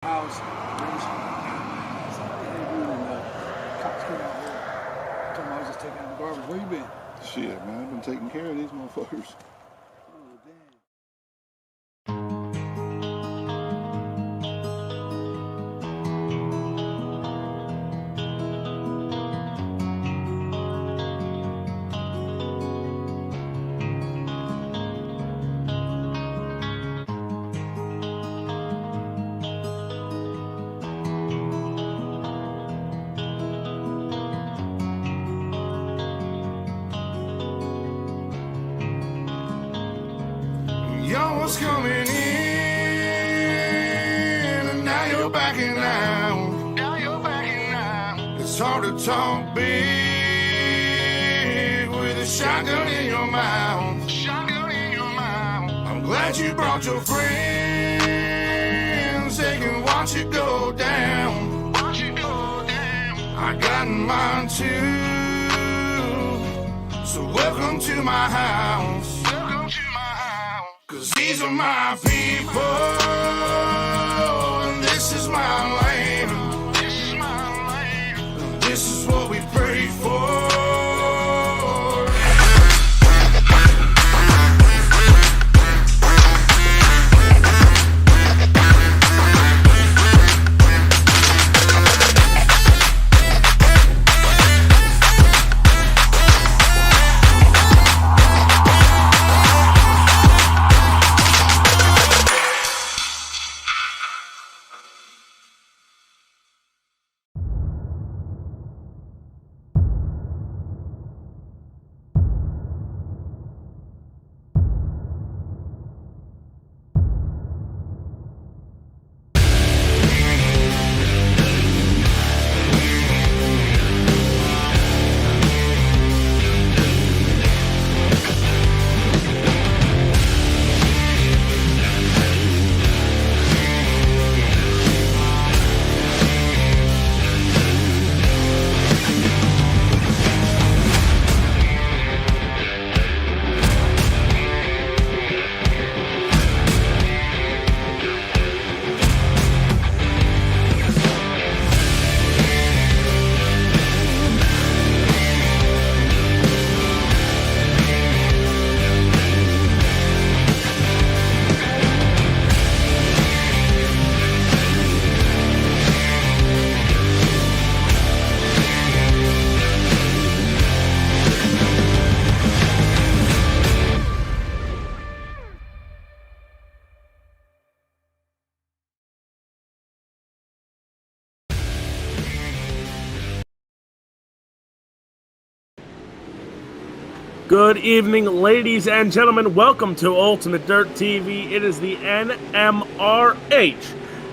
house, cops came out here. Told me I was just taking out the garbage. Where you been? Shit, man, I've been taking care of these motherfuckers. Oh, damn. Y'all was coming in, and now you're backing out. It's hard to talk big with a shotgun in your mouth. I'm glad you brought your friends. They can watch it go down. I got mine too. So welcome to my house. Cause these are my people, and this is my land. This is what we pray for. Good evening, ladies and gentlemen. Welcome to UltimateDirtTV. It is the NMRH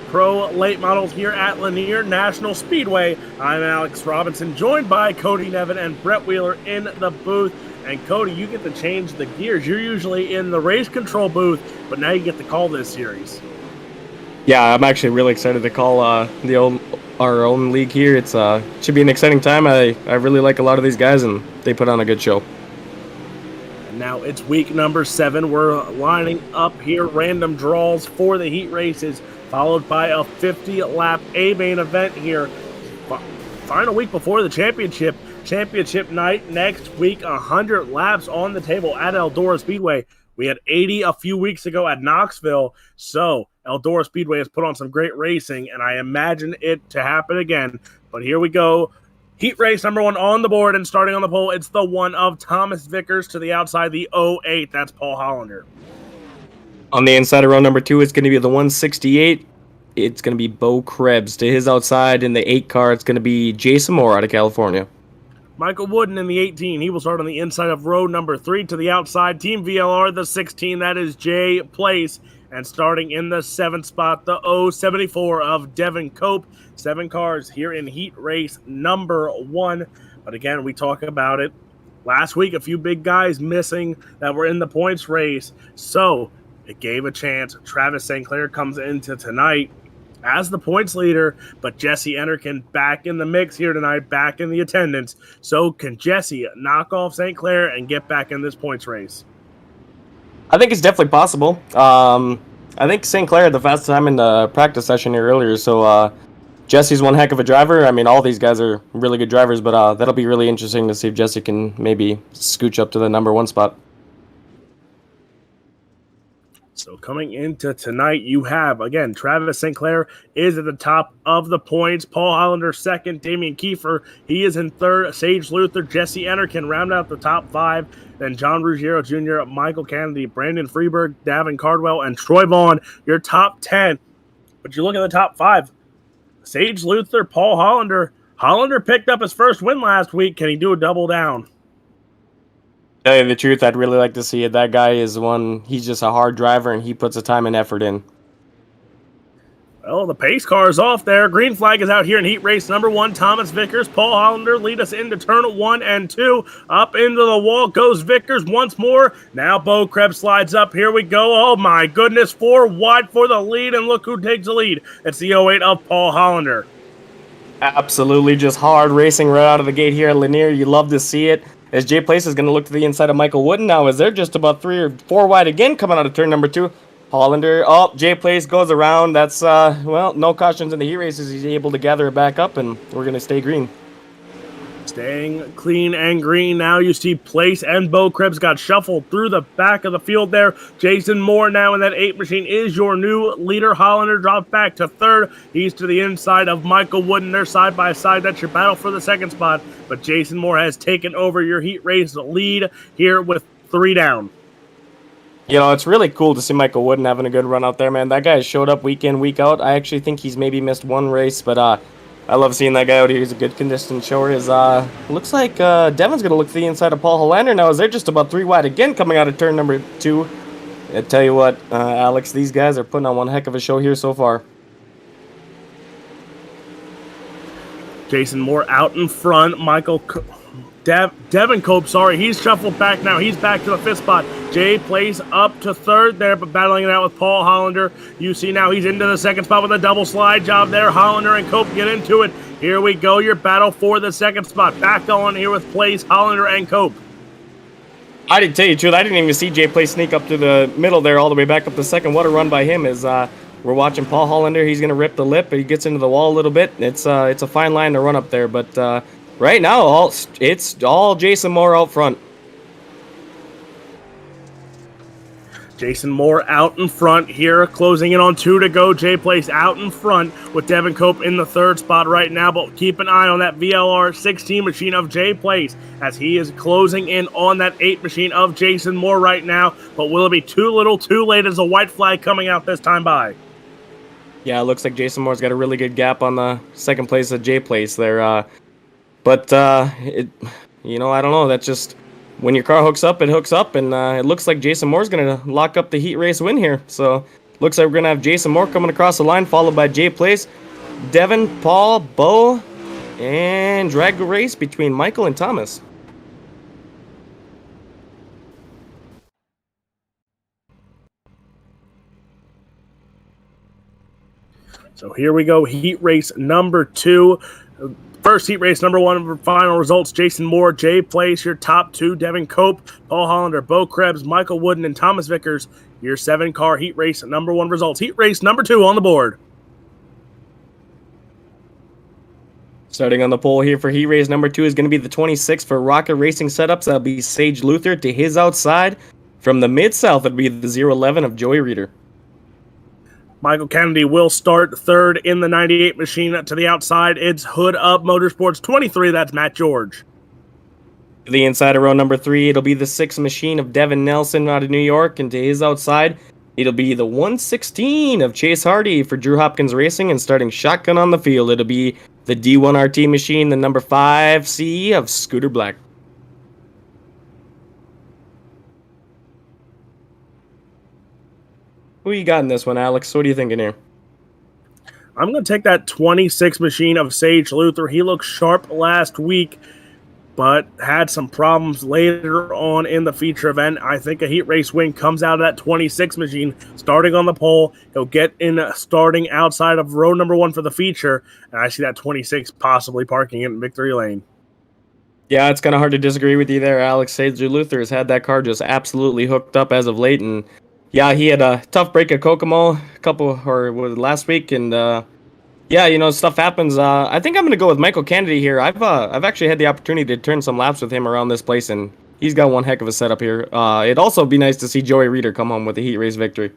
Pro Late Models here at Lanier National Speedway. I'm Alex Robinson, joined by Cody Nevin and Brett Wheeler in the booth. And Cody, you get to change the gears. You're usually in the race control booth, but now you get to call this series. Yeah, I'm actually really excited to call our own league here. It should be an exciting time. I really like a lot of these guys, and they put on a good show. Now it's week number 7. We're lining up here random draws for the heat races, followed by a 50-lap A-main event here. Final week before the championship night next week. 100 laps on the table at Eldora Speedway. We had 80 a few weeks ago at Knoxville, so Eldora Speedway has put on some great racing, and I imagine it to happen again. But here we go. Heat race number 1 on the board, and starting on the pole, it's the one of Thomas Vickers to the outside, the 08. That's Paul Hollander. On the inside of row number 2, it's going to be the 168. It's going to be Bo Krebs. To his outside in the 8 car, it's going to be Jason Moore out of California. Michael Wooden in the 18. He will start on the inside of row number 3 to the outside. Team VLR, the 16. That is Jay Place. And starting in the 7th spot, the 074 of Devin Cope. 7 cars here in heat race number 1. But again, we talk about it last week. A few big guys missing that were in the points race. So it gave a chance. Travis St. Clair comes into tonight as the points leader, but Jesse Enterkin back in the mix here tonight, back in the attendance. So can Jesse knock off St. Clair and get back in this points race? I think it's definitely possible. I think St. Clair had the fastest time in the practice session here earlier, so Jesse's one heck of a driver. I mean, all these guys are really good drivers, but that'll be really interesting to see if Jesse can maybe scooch up to the number 1 spot. So coming into tonight, you have, again, Travis St. Clair is at the top of the points. Paul Hollander second. Damian Kiefer, he is in third. Sage Luther, Jesse Enerkin round out the top 5. Then John Ruggiero Jr., Michael Kennedy, Brandon Freeberg, Davin Cardwell, and Troy Vaughn, your top 10. But you look at the top 5. Sage Luther, Paul Hollander. Hollander picked up his first win last week. Can he do a double down? Tell you the truth, I'd really like to see it. That guy is he's just a hard driver, and he puts the time and effort in. Well, the pace car is off there. Green flag is out here in heat race number 1. Thomas Vickers, Paul Hollander lead us into turn 1 and 2. Up into the wall goes Vickers once more. Now Bo Krebs slides up. Here we go. Oh my goodness, 4 wide for the lead, and look who takes the lead. It's the 08 of Paul Hollander. Absolutely just hard racing right out of the gate here at Lanier. You love to see it. As Jay Place is going to look to the inside of Michael Wooden now, as they're just about 3 or 4 wide again coming out of turn number 2. Hollander, Jay Place goes around. That's, well, no cautions in the heat races. He's able to gather it back up, and we're going to stay green. Staying clean and green. Now you see Place and Bo Krebs got shuffled through the back of the field there. Jason Moore now in that 8 machine is your new leader. Hollander drops back to third. He's to the inside of Michael Wooden. They're side by side. That's your battle for the second spot. But Jason Moore has taken over your heat race lead here with 3 down. You know, it's really cool to see Michael Wooden having a good run out there, man. That guy has showed up week in, week out. I actually think he's maybe missed 1 race, but I love seeing that guy out here. He's a good conditioned shower. Looks like Devin's going to look to the inside of Paul Hollander now, as they're just about 3 wide again coming out of turn number 2. I tell you what, Alex, these guys are putting on one heck of a show here so far. Jason Moore out in front. Devin Cope, he's shuffled back now. He's back to the 5th spot. Jay Place up to 3rd there, but battling it out with Paul Hollander. You see now he's into the 2nd spot with a double slide job there. Hollander and Cope get into it. Here we go, your battle for the 2nd spot. Back on here with Place, Hollander, and Cope. I didn't tell you the truth. I didn't even see Jay Place sneak up to the middle there all the way back up the 2nd. What a run by him. As we're watching Paul Hollander. He's going to rip the lip, but he gets into the wall a little bit. It's a fine line to run up there, but right now it's all Jason Moore out front. Jason Moore out in front here, closing in on 2 to go. Jay Place out in front with Devin Cope in the 3rd spot right now, but keep an eye on that VLR 16 machine of Jay Place as he is closing in on that 8 machine of Jason Moore right now. But will it be too little, too late as a white flag coming out this time by? Yeah, it looks like Jason Moore's got a really good gap on the 2nd place of Jay Place there. But I don't know. That's just when your car hooks up, it hooks up, and it looks like Jason Moore's going to lock up the heat race win here. So looks like we're going to have Jason Moore coming across the line, followed by Jay Place, Devin, Paul, Bo, and drag the race between Michael and Thomas. So here we go, heat race number 2. First heat race number 1 final results. Jason Moore, Jay Place, your top 2. Devin Cope, Paul Hollander, Bo Krebs, Michael Wooden, and Thomas Vickers. Your 7-car heat race number 1 results. Heat race number 2 on the board. Starting on the pole here for heat race number 2 is going to be the 26 for Rocket Racing Setups. That'll be Sage Luther. To his outside, from the Mid-South, it'll be the 011 of Joey Reeder. Michael Kennedy will start 3rd in the 98 machine. To the outside, it's Hood Up Motorsports 23. That's Matt George. To the inside of row number 3, it'll be the 6 machine of Devin Nelson out of New York. And to his outside, it'll be the 116 of Chase Hardy for Drew Hopkins Racing. And starting shotgun on the field, it'll be the D1RT machine, the number 5C of Scooter Black. Who you got in this one, Alex? What are you thinking here? I'm going to take that 26 machine of Sage Luther. He looked sharp last week, but had some problems later on in the feature event. I think a heat race win comes out of that 26 machine. Starting on the pole, he'll get in starting outside of row number 1 for the feature, and I see that 26 possibly parking in victory lane. Yeah, it's kind of hard to disagree with you there, Alex. Sage Luther has had that car just absolutely hooked up as of late, and Yeah, he had a tough break at Kokomo last week, and yeah, stuff happens. I think I'm gonna go with Michael Kennedy here. I've actually had the opportunity to turn some laps with him around this place, and he's got one heck of a setup here. It'd also be nice to see Joey Reeder come home with a heat race victory.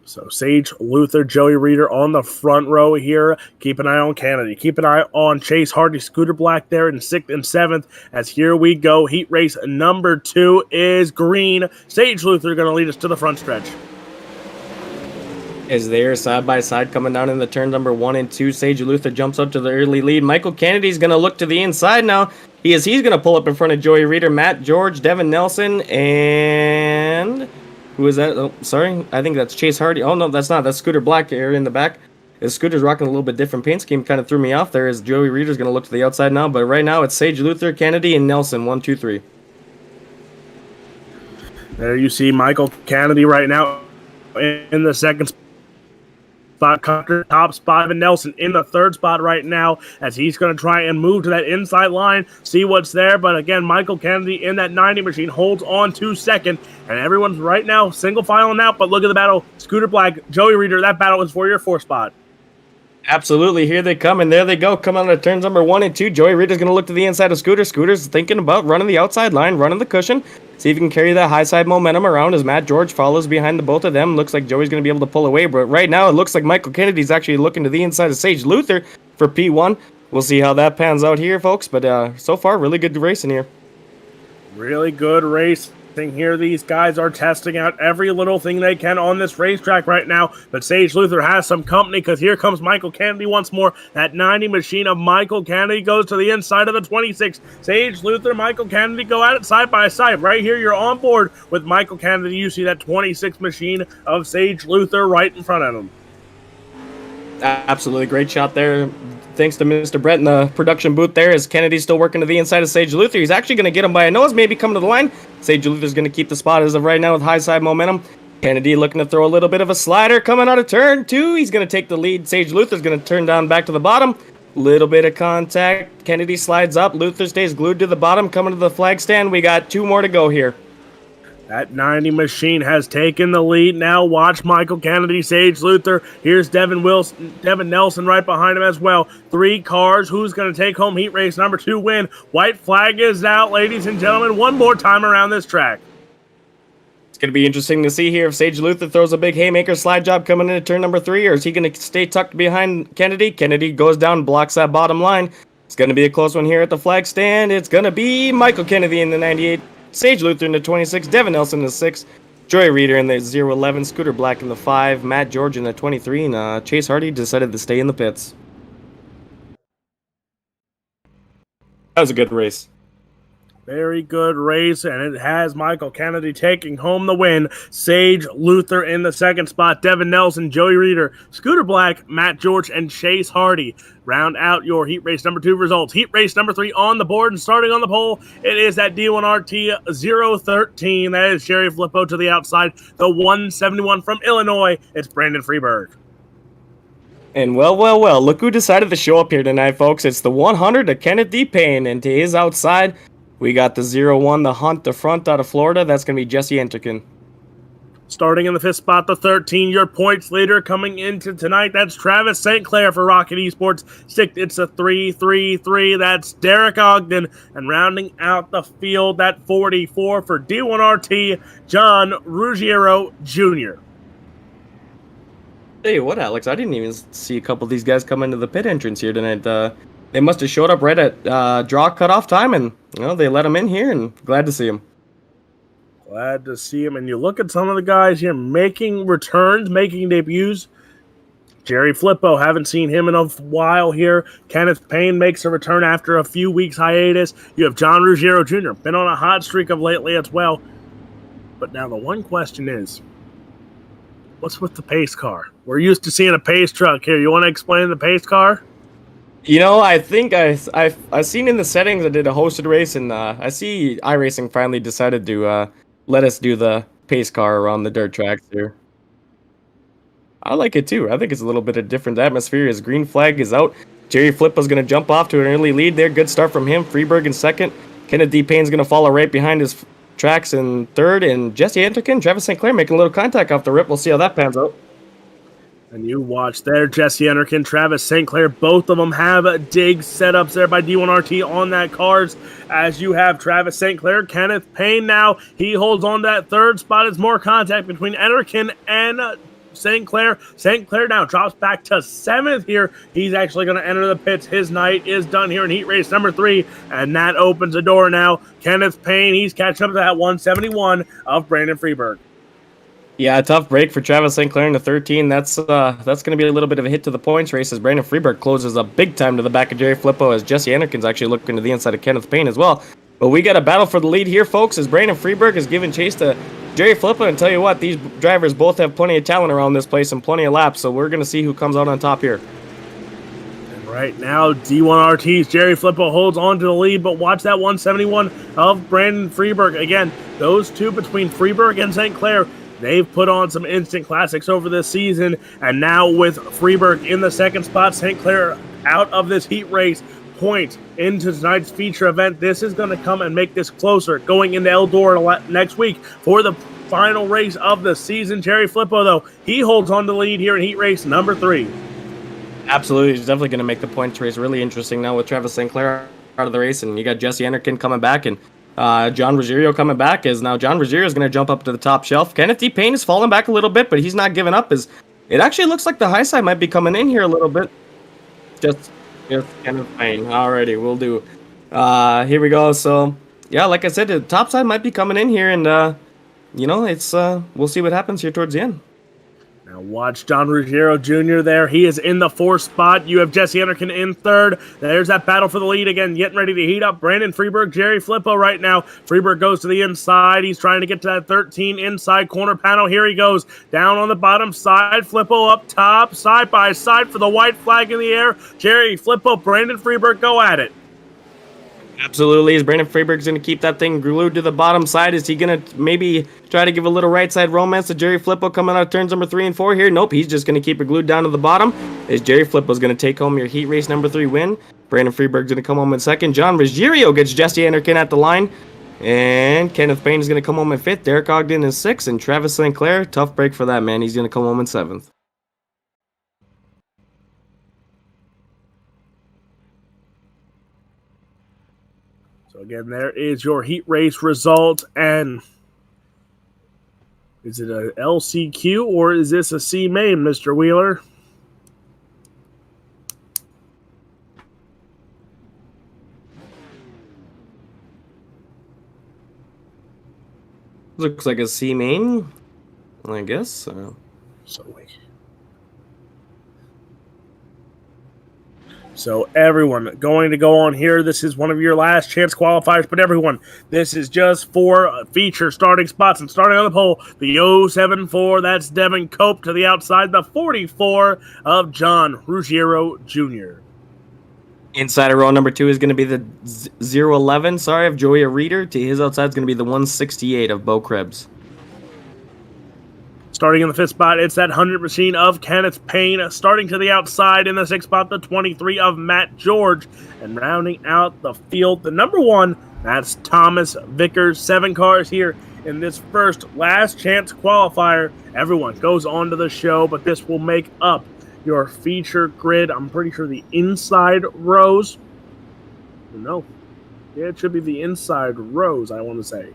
So Sage Luther, Joey Reeder on the front row here. Keep an eye on Kennedy. Keep an eye on Chase Hardy, Scooter Black there in 6th and 7th. As here we go. Heat race number 2 is green. Sage Luther going to lead us to the front stretch. Is there side by side coming down in the turn number 1 and 2. Sage Luther jumps up to the early lead. Michael Kennedy's going to look to the inside now. He's going to pull up in front of Joey Reeder, Matt George, Devin Nelson, and who is that? Oh, sorry. I think that's Chase Hardy. Oh, no, that's not. That's Scooter Black here in the back. His Scooter's rocking a little bit different paint scheme. Kind of threw me off there as Joey Reeder's going to look to the outside now. But right now it's Sage Luther, Kennedy, and Nelson. 1, 2, 3. There you see Michael Kennedy right now in the second spot. Top spot, and Nelson in the third spot right now as he's going to try and move to that inside line, see what's there. But again, Michael Kennedy in that 90 machine holds on to second, and everyone's right now single filing out. But look at the battle. Scooter Black, Joey Reeder, that battle is for your 4th spot. Absolutely. Here they come, and there they go. Come on to turns number 1 and 2. Joey Reeder's going to look to the inside of Scooter. Scooter's thinking about running the outside line, running the cushion. See if he can carry that high side momentum around as Matt George follows behind the both of them. Looks like Joey's going to be able to pull away, but right now it looks like Michael Kennedy's actually looking to the inside of Sage Luther for P1. We'll see how that pans out here, folks, but so far, really good racing here. Really good race. Here these guys are testing out every little thing they can on this racetrack right now, but Sage Luther has some company because here comes Michael Kennedy once more. That 90 machine of Michael Kennedy goes to the inside of the 26. Sage Luther, Michael Kennedy go at it side by side. Right here you're on board with Michael Kennedy. You see that 26 machine of Sage Luther right in front of him. Absolutely great shot there. Thanks to Mr. Brett in the production booth there, as Kennedy's still working to the inside of Sage Luther. He's actually going to get him by a nose, maybe coming to the line. Sage Luther's going to keep the spot as of right now with high side momentum. Kennedy looking to throw a little bit of a slider coming out of turn 2. He's going to take the lead. Sage Luther's going to turn down back to the bottom. Little bit of contact. Kennedy slides up. Luther stays glued to the bottom, coming to the flag stand. We got 2 more to go here. That 90 machine has taken the lead. Now watch Michael Kennedy, Sage Luther. Here's Devin Nelson right behind him as well. 3 cars. Who's going to take home heat race number 2 win? White flag is out, ladies and gentlemen. One more time around this track. It's going to be interesting to see here if Sage Luther throws a big haymaker slide job coming into turn number 3, or is he going to stay tucked behind Kennedy? Kennedy goes down, blocks that bottom line. It's going to be a close one here at the flag stand. It's going to be Michael Kennedy in the 98. Sage Luther in the 26, Devin Nelson in the 6, Joey Reeder in the 011, Scooter Black in the 5, Matt George in the 23, and Chase Hardy decided to stay in the pits. That was a good race. Very good race, and it has Michael Kennedy taking home the win. Sage Luther in the 2nd spot. Devin Nelson, Joey Reeder, Scooter Black, Matt George, and Chase Hardy round out your heat race number 2 results. Heat race number 3 on the board, and starting on the pole, it is that D1RT 013. That is Sherry Flippo to the outside. The 171 from Illinois, it's Brandon Freeberg. And well, look who decided to show up here tonight, folks. It's the 100 to Kenneth D. Payne, and to his outside, we got the 01, the Hunt, the front out of Florida. That's going to be Jesse Entrikin. Starting in the 5th spot, the 13, your points leader coming into tonight. That's Travis St. Clair for Rocket Esports. 6th, it's a 3-3-3. That's Derek Ogden. And rounding out the field, that 44 for D1RT, John Ruggiero Jr. Tell you what, Alex, I didn't even see a couple of these guys come into the pit entrance here tonight. They must have showed up right at draw cutoff time, and they let them in here, and glad to see them. Glad to see him. And you look at some of the guys here making returns, making debuts. Jerry Flippo, haven't seen him in a while here. Kenneth Payne makes a return after a few weeks hiatus. You have John Ruggiero Jr., been on a hot streak of lately as well. But now the one question is, what's with the pace car? We're used to seeing a pace truck here. You want to explain the pace car? I think I've seen in the settings I did a hosted race, and I see iRacing finally decided to let us do the pace car around the dirt tracks here. I like it too. I think it's a little bit of different atmosphere as green flag is out. Jerry Flippo's going to jump off to an early lead there. Good start from him. Freeberg in 2nd. Kenneth D. Payne's going to follow right behind his tracks in third, and Jesse Anderkin, Travis St. Clair making a little contact off the rip. We'll see how that pans out. And you watch there, Jesse Anderkin, Travis St. Clair, both of them have dig setups there by D1RT on that cars. As you have Travis St. Clair, Kenneth Payne now, he holds on to that third spot. It's more contact between Anderkin and St. Clair. St. Clair now drops back to 7th here. He's actually going to enter the pits. His night is done here in heat race number 3, and that opens the door now. Kenneth Payne, he's catching up to that 171 of Brandon Freeberg. Yeah, a tough break for Travis St. Clair in the 13. That's going to be a little bit of a hit to the points race as Brandon Freeberg closes up big time to the back of Jerry Flippo as Jesse Anderkin's actually looking to the inside of Kenneth Payne as well. But we got a battle for the lead here, folks, as Brandon Freeberg is giving chase to Jerry Flippo. And tell you what, these drivers both have plenty of talent around this place and plenty of laps, so we're going to see who comes out on top here. And right now, D1RT's Jerry Flippo holds on to the lead, but watch that 171 of Brandon Freeberg. Again, those two between Freeberg and St. Clair, they've put on some instant classics over this season, and now with Freeberg in the second spot, St. Clair out of this heat race, point into tonight's feature event. This is going to come and make this closer going into Eldora next week for the final race of the season. Jerry Flippo, though, he holds on to the lead here in heat race number 3. Absolutely, he's definitely going to make the points race really interesting now with Travis St. Clair out of the race, and you got Jesse Anderkin coming back, and John Ruggiero coming back, as now John Ruggiero is going to jump up to the top shelf. Kenneth D. Payne is falling back a little bit, but he's not giving up. As it actually looks like the high side might be coming in here a little bit. Just Kenneth Payne. Alrighty, we'll do. Here we go. So yeah, like I said, the top side might be coming in here, and it's we'll see what happens here towards the end. Now watch John Ruggiero Jr. there. He is in the 4th spot. You have Jesse Anderkin in 3rd. There's that battle for the lead again, getting ready to heat up. Brandon Freeberg, Jerry Flippo right now. Freeberg goes to the inside. He's trying to get to that 13 inside corner panel. Here he goes. Down on the bottom side. Flippo up top, side by side for the white flag in the air. Jerry Flippo, Brandon Freeberg, go at it. Absolutely. Is Brandon Freeberg's going to keep that thing glued to the bottom side? Is he going to maybe try to give a little right side romance to Jerry Flippo coming out of turns number 3 and 4 here? Nope, he's just going to keep it glued down to the bottom. Is Jerry Flippo's going to take home your heat race number 3 win. Brandon Freeberg's going to come home in 2nd. John Ruggiero gets Jesse Anderkin at the line. And Kenneth Payne is going to come home in 5th. Derek Ogden is 6th. And Travis St. Clair, tough break for that man. He's going to come home in 7th. So again, there is your heat race result, and is it a LCQ or is this a C main, Mr. Wheeler? Looks like a C main, I guess. So everyone going to go on here. This is one of your last chance qualifiers, but everyone, this is just for feature starting spots. And starting on the pole, the 074, that's Devin Cope to the outside, the 44 of John Ruggiero Jr. Inside of row number 2 is going to be the 011, of Joya Reeder. To his outside is going to be the 168 of Bo Krebs. Starting in the 5th spot, it's that 100 machine of Kenneth Payne. Starting to the outside in the 6th spot, the 23 of Matt George. And rounding out the field, the number 1, that's Thomas Vickers. 7 cars here in this first last chance qualifier. Everyone goes on to the show, but this will make up your feature grid. I'm pretty sure the inside rows. No. Yeah, it should be the inside rows, I want to say.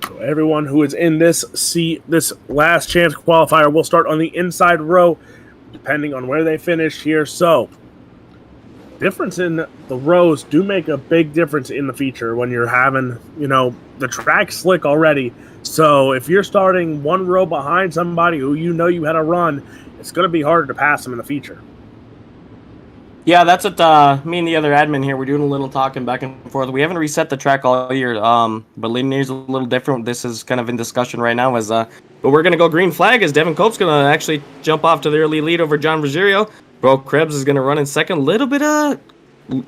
So everyone who is in this last chance qualifier will start on the inside row, depending on where they finish here. So difference in the rows do make a big difference in the feature when you're having, the track slick already. So if you're starting one row behind somebody who you had a run, it's going to be harder to pass them in the feature. Yeah, that's what me and the other admin here, we're doing a little talking back and forth. We haven't reset the track all year, but Lanier's a little different. This is kind of in discussion right now. But we're going to go green flag as Devin Cope's going to actually jump off to the early lead over John Ruggiero. Bo Krebs is going to run in 2nd. A little bit of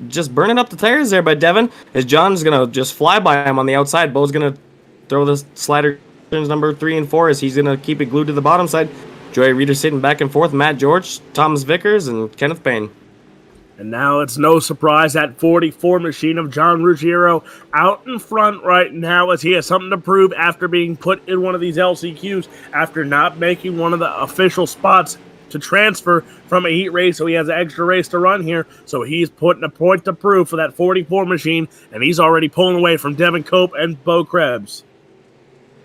just burning up the tires there by Devin as John's going to just fly by him on the outside. Bo's going to throw the slider turns number 3 and 4 as he's going to keep it glued to the bottom side. Joy Reeder sitting back and forth. Matt George, Thomas Vickers, and Kenneth Payne. And now it's no surprise that 44 machine of John Ruggiero out in front right now as he has something to prove after being put in one of these LCQs after not making one of the official spots to transfer from a heat race, so he has an extra race to run here. So he's putting a point to prove for that 44 machine, and he's already pulling away from Devin Cope and Bo Krebs.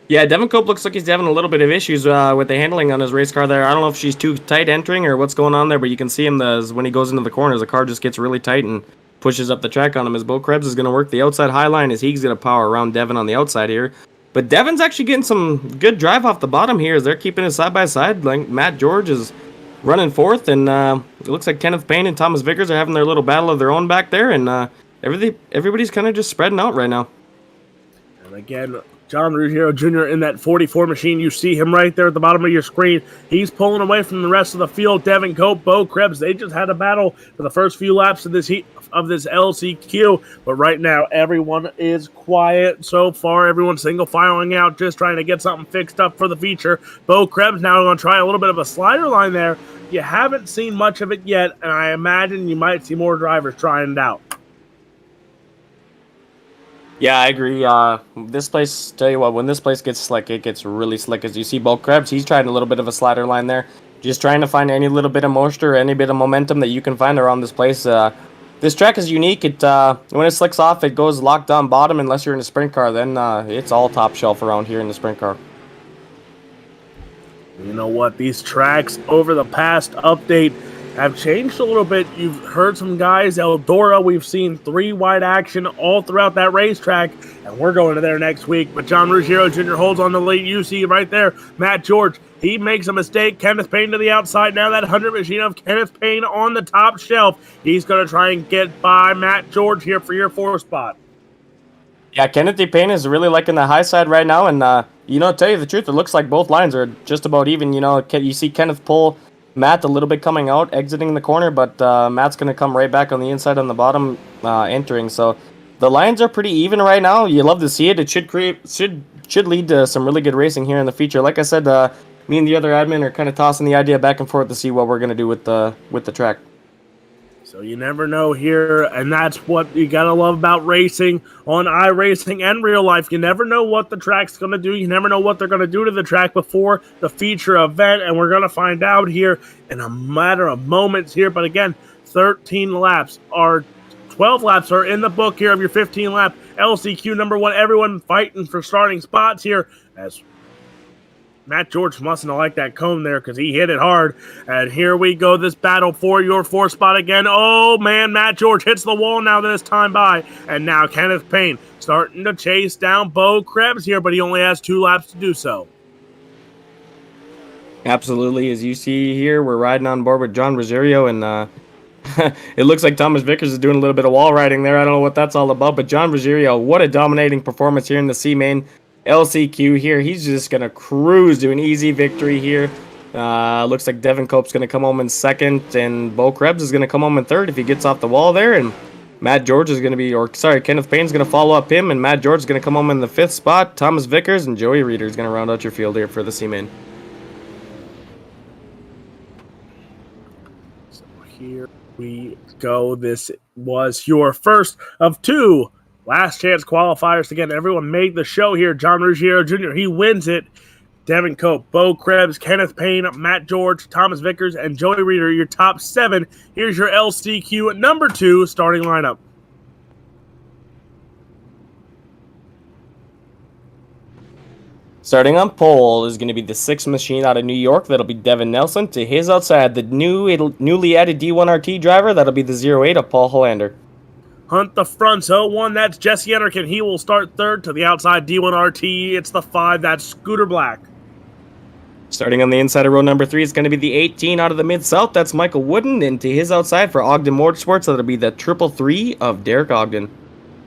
Yeah, Devin Cope looks like he's having a little bit of issues with the handling on his race car there. I don't know if she's too tight entering or what's going on there, but you can see him when he goes into the corners, the car just gets really tight and pushes up the track on him as Bo Krebs is going to work the outside high line as he's going to power around Devin on the outside here. But Devin's actually getting some good drive off the bottom here as they're keeping it side by side. Like Matt George is running fourth, and it looks like Kenneth Payne and Thomas Vickers are having their little battle of their own back there, and everybody's kind of just spreading out right now. And again, John Ruggiero Jr. in that 44 machine. You see him right there at the bottom of your screen. He's pulling away from the rest of the field. Devin Cope, Bo Krebs, they just had a battle for the first few laps of this LCQ. But right now, everyone is quiet so far. Everyone's single filing out, just trying to get something fixed up for the feature. Bo Krebs now going to try a little bit of a slider line there. You haven't seen much of it yet, and I imagine you might see more drivers trying it out. Yeah, I agree. This place, tell you what, when this place gets slick, it gets really slick. As you see, Bo Krebs, he's trying a little bit of a slider line there. Just trying to find any little bit of moisture, any bit of momentum that you can find around this place. This track is unique. When it slicks off, it goes locked down bottom unless you're in a sprint car. Then it's all top shelf around here in the sprint car. You know what? These tracks over the past update have changed a little bit. You've heard some guys, Eldora, we've seen 3 wide action all throughout that racetrack, and we're going to there next week. But John Ruggiero Jr. holds on the lead. You see right there, Matt George, he makes a mistake. Kenneth Payne to the outside. Now that 100 machine of Kenneth Payne on the top shelf. He's going to try and get by Matt George here for your 4th spot. Yeah, Kenneth Payne is really liking the high side right now, and to tell you the truth, it looks like both lines are just about even. You see Kenneth pull Matt a little bit coming out, exiting the corner, but Matt's going to come right back on the inside on the bottom, entering. So the lines are pretty even right now. You love to see it. It should lead to some really good racing here in the feature. Like I said, me and the other admin are kind of tossing the idea back and forth to see what we're going to do with the track. So you never know here, and that's what you gotta love about racing on iRacing and real life. You never know what the track's gonna do. You never know what they're gonna do to the track before the feature event, and we're gonna find out here in a matter of moments here. But again, 12 laps are in the book here of your 15-lap LCQ number 1. Everyone fighting for starting spots here as Matt George mustn't have liked that cone there because he hit it hard. And here we go, this battle for your 4th spot again. Oh, man, Matt George hits the wall now this time by. And now Kenneth Payne starting to chase down Bo Krebs here, but he only has 2 laps to do so. Absolutely. As you see here, we're riding on board with John Ruggiero, and it looks like Thomas Vickers is doing a little bit of wall riding there. I don't know what that's all about, but John Ruggiero, what a dominating performance here in the C-Main LCQ here. He's just going to cruise to an easy victory here. Looks like Devin Cope's going to come home in 2nd, and Bo Krebs is going to come home in 3rd if he gets off the wall there, and Kenneth Payne's going to follow up him, and Matt George is going to come home in the 5th spot. Thomas Vickers and Joey Reeder is going to round out your field here for the C-Main. So here we go. This was your first of 2 last chance qualifiers to get everyone made the show here. John Ruggiero Jr., he wins it. Devin Cope, Bo Krebs, Kenneth Payne, Matt George, Thomas Vickers, and Joey Reeder, your top 7. Here's your LCQ number 2 starting lineup. Starting on pole is going to be the 6th machine out of New York. That'll be Devin Nelson. To his outside, the newly added D1RT driver. That'll be the 08 of Paul Hollander. Hunt the fronts, 01, that's Jesse Ennerkin. He will start 3rd. To the outside, D1RT, it's the 5, that's Scooter Black. Starting on the inside of row number 3, it's going to be the 18 out of the Mid-South. That's Michael Wooden. And to his outside for Ogden Motorsports, that'll be the 333 of Derek Ogden.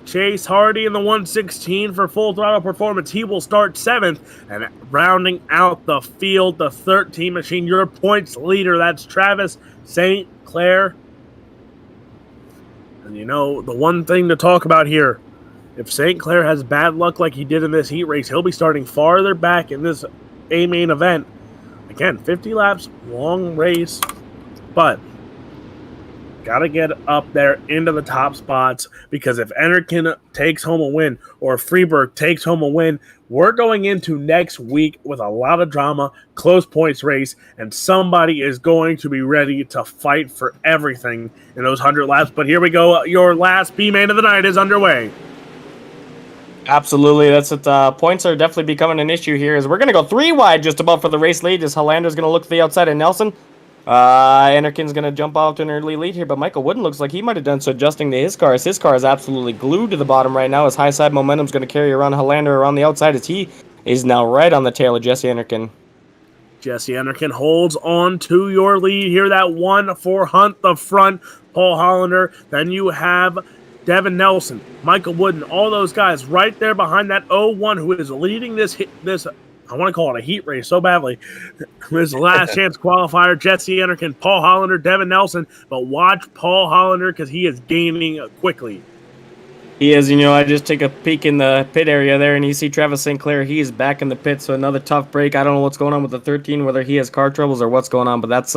Chase Hardy in the 116 for Full Throttle Performance. He will start 7th. And rounding out the field, the 13 machine, your points leader, that's Travis St. Clair. And the one thing to talk about here, if St. Clair has bad luck like he did in this heat race, he'll be starting farther back in this A-main event. Again, 50 laps, long race, but got to get up there into the top spots, because if Enerkin takes home a win or Freeburg takes home a win, we're going into next week with a lot of drama, close points race, and somebody is going to be ready to fight for everything in those 100 laps. But here we go. Your last B-main of the night is underway. Absolutely, that's it. Points are definitely becoming an issue here. As we're going to go 3 wide just about for the race lead, as Hollander's going to look to the outside of Nelson. Enerkin's going to jump out to an early lead here, but Michael Wooden looks like he might have done so adjusting to his car. His car is absolutely glued to the bottom right now, as high side momentum's going to carry around Hollander around the outside, as he is now right on the tail of Jesse Enerkin. Jesse Enerkin holds on to your lead here. That 1 for Hunt, the front, Paul Hollander. Then you have Devin Nelson, Michael Wooden, all those guys right there behind that 0-1 who is leading this I want to call it a heat race so badly. This last chance qualifier, Jesse Enerkin, Paul Hollander, Devin Nelson. But watch Paul Hollander, because he is gaining quickly. He is, I just take a peek in the pit area there, and you see Travis St. Clair. He is back in the pit, so another tough break. I don't know what's going on with the 13, whether he has car troubles or what's going on, but that's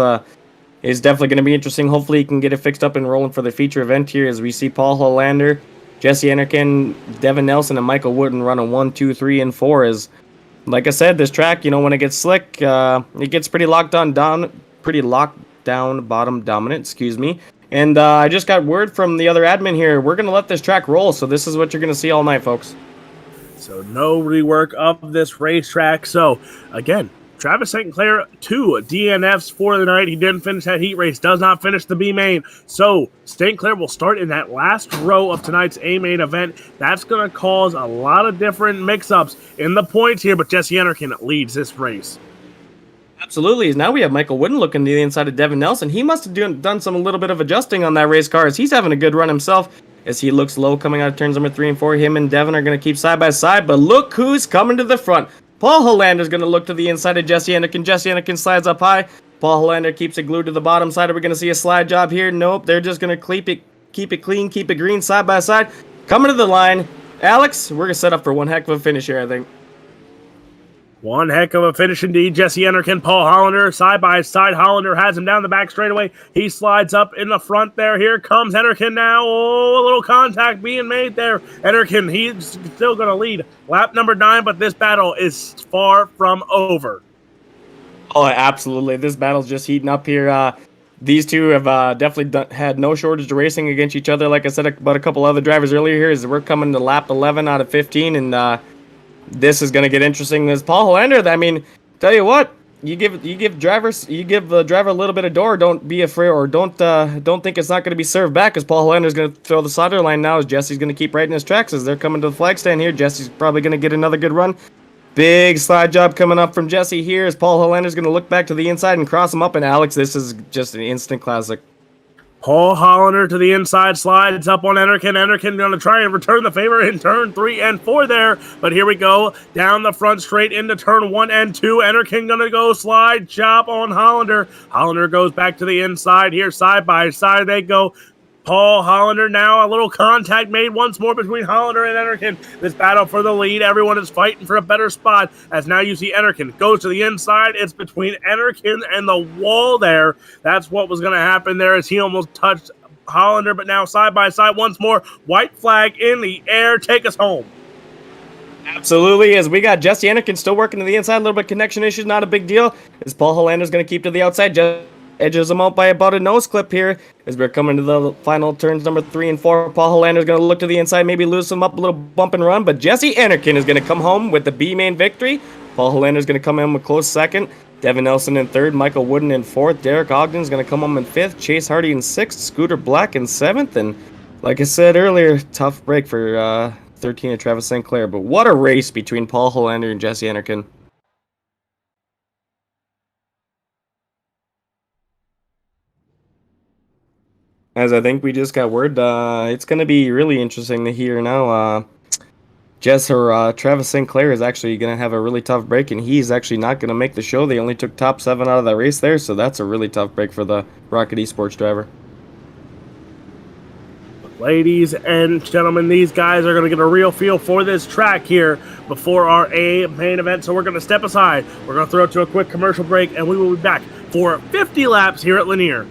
is definitely going to be interesting. Hopefully he can get it fixed up and rolling for the feature event here, as we see Paul Hollander, Jesse Enerkin, Devin Nelson, and Michael Wooden running 1, 2, 3, and 4. Is, like I said, this track, when it gets slick, it gets pretty locked down, bottom dominant, excuse me. And I just got word from the other admin here. We're going to let this track roll, so this is what you're going to see all night, folks. So no rework of this racetrack. So, again, Travis St. Clair, 2 DNFs for the night. He didn't finish that heat race, does not finish the B main. So St. Clair will start in that last row of tonight's A main event. That's going to cause a lot of different mix-ups in the points here, but Jesse Enerkin leads this race. Absolutely. Now we have Michael Wooden looking to the inside of Devin Nelson. He must have done some little bit of adjusting on that race car, as he's having a good run himself, as he looks low coming out of turns number 3 and 4. Him and Devin are going to keep side by side, but look who's coming to the front. Paul Hollander is going to look to the inside of Jesse Enerkin. Jesse Enerkin slides up high. Paul Hollander keeps it glued to the bottom side. Are we going to see a slide job here? Nope. They're just going to keep it clean, keep it green side by side. Coming to the line. Alex, we're going to set up for one heck of a finish here, I think. One heck of a finish indeed. Jesse Enerkin, Paul Hollander, side by side. Hollander has him down the back straightaway. He slides up in the front there. Here comes Enerkin now. Oh, a little contact being made there. Enerkin, he's still going to lead lap number 9, but this battle is far from over. Oh, absolutely. This battle's just heating up here. These two have definitely had no shortage of racing against each other. Like I said about a couple other drivers earlier here, is we're coming to lap 11 out of 15, and this is going to get interesting. As Paul Hollander, I mean, tell you what, you give the driver a little bit of door. Don't be afraid, or don't think it's not going to be served back, because Paul Hollander is going to throw the solder line now, as Jesse's going to keep right in his tracks as they're coming to the flag stand here. Jesse's probably going to get another good run. Big slide job coming up from Jesse here, as Paul Hollander's going to look back to the inside and cross him up. And Alex, this is just an instant classic. Paul Hollander to the inside, slides up on Enerkin. Enerkin going to try and return the favor in turn 3 and 4 there. But here we go. Down the front straight into turn 1 and 2. Enerkin going to go slide chop on Hollander. Hollander goes back to the inside here. Side by side they go. Paul Hollander now, a little contact made once more between Hollander and Enerkin. This battle for the lead, everyone is fighting for a better spot, as now you see Enerkin goes to the inside. It's between Enerkin and the wall there. That's what was going to happen there, as he almost touched Hollander, but now side by side once more. White flag in the air. Take us home. Absolutely, as we got Jesse Enerkin still working to the inside. A little bit of connection issues, not a big deal, as Paul Hollander's going to keep to the outside. Edges them out by about a nose clip here as we're coming to the final turns number 3 and 4. Paul Hollander's going to look to the inside, maybe lose them up, a little bump and run, but Jesse Enerkin is going to come home with the B main victory. Paul Hollander's going to come in with close second. Devin Nelson in 3rd, Michael Wooden in 4th, Derek Ogden's going to come home in 5th, Chase Hardy in 6th, Scooter Black in 7th, and like I said earlier, tough break for 13 of Travis St. Clair, but what a race between Paul Hollander and Jesse Enerkin. As I think we just got word, it's going to be really interesting to hear now. Travis St. Clair is actually going to have a really tough break, and he's actually not going to make the show. They only took top 7 out of that race there, so that's a really tough break for the Rocket Esports driver. Ladies and gentlemen, these guys are going to get a real feel for this track here before our A main event, so we're going to step aside. We're going to throw it to a quick commercial break, and we will be back for 50 laps here at Lanier.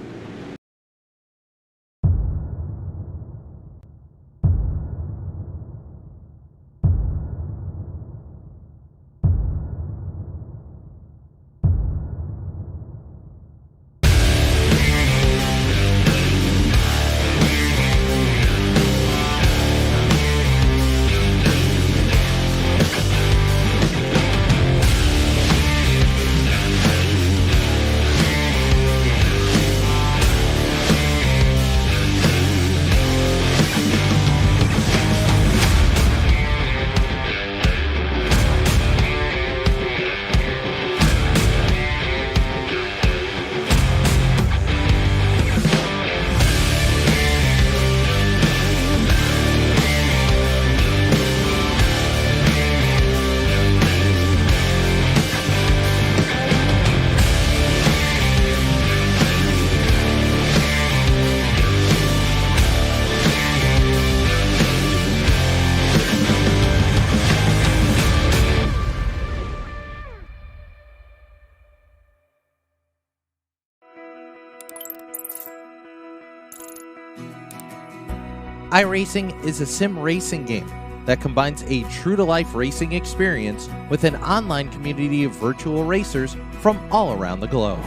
iRacing is a sim racing game that combines a true-to-life racing experience with an online community of virtual racers from all around the globe.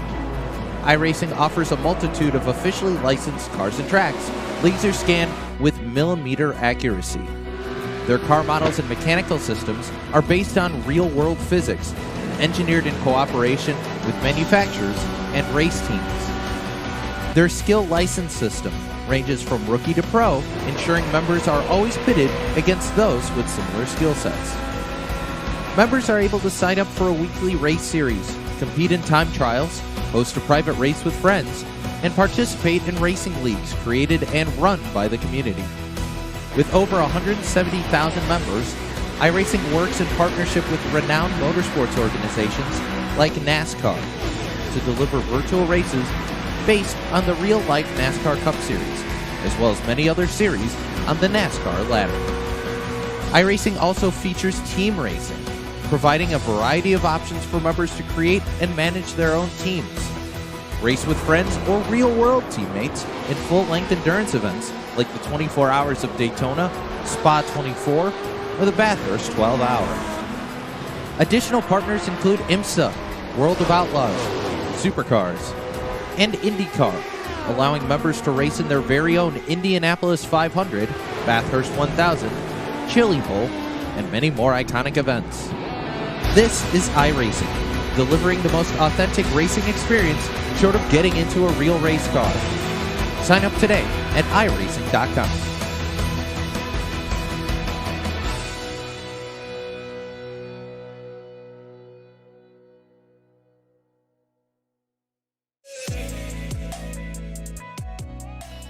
iRacing offers a multitude of officially licensed cars and tracks, laser scanned with millimeter accuracy. Their car models and mechanical systems are based on real-world physics, engineered in cooperation with manufacturers and race teams. Their skill license system ranges from rookie to pro, ensuring members are always pitted against those with similar skill sets. Members are able to sign up for a weekly race series, compete in time trials, host a private race with friends, and participate in racing leagues created and run by the community. With over 170,000 members, iRacing works in partnership with renowned motorsports organizations like NASCAR to deliver virtual races based on the real-life NASCAR Cup Series, as well as many other series on the NASCAR ladder. iRacing also features team racing, providing a variety of options for members to create and manage their own teams. Race with friends or real-world teammates in full-length endurance events like the 24 Hours of Daytona, Spa 24, or the Bathurst 12 Hour. Additional partners include IMSA, World of Outlaws, Supercars, and IndyCar, allowing members to race in their very own Indianapolis 500, Bathurst 1000, Chili Bowl, and many more iconic events. This is iRacing, delivering the most authentic racing experience short of getting into a real race car. Sign up today at iRacing.com.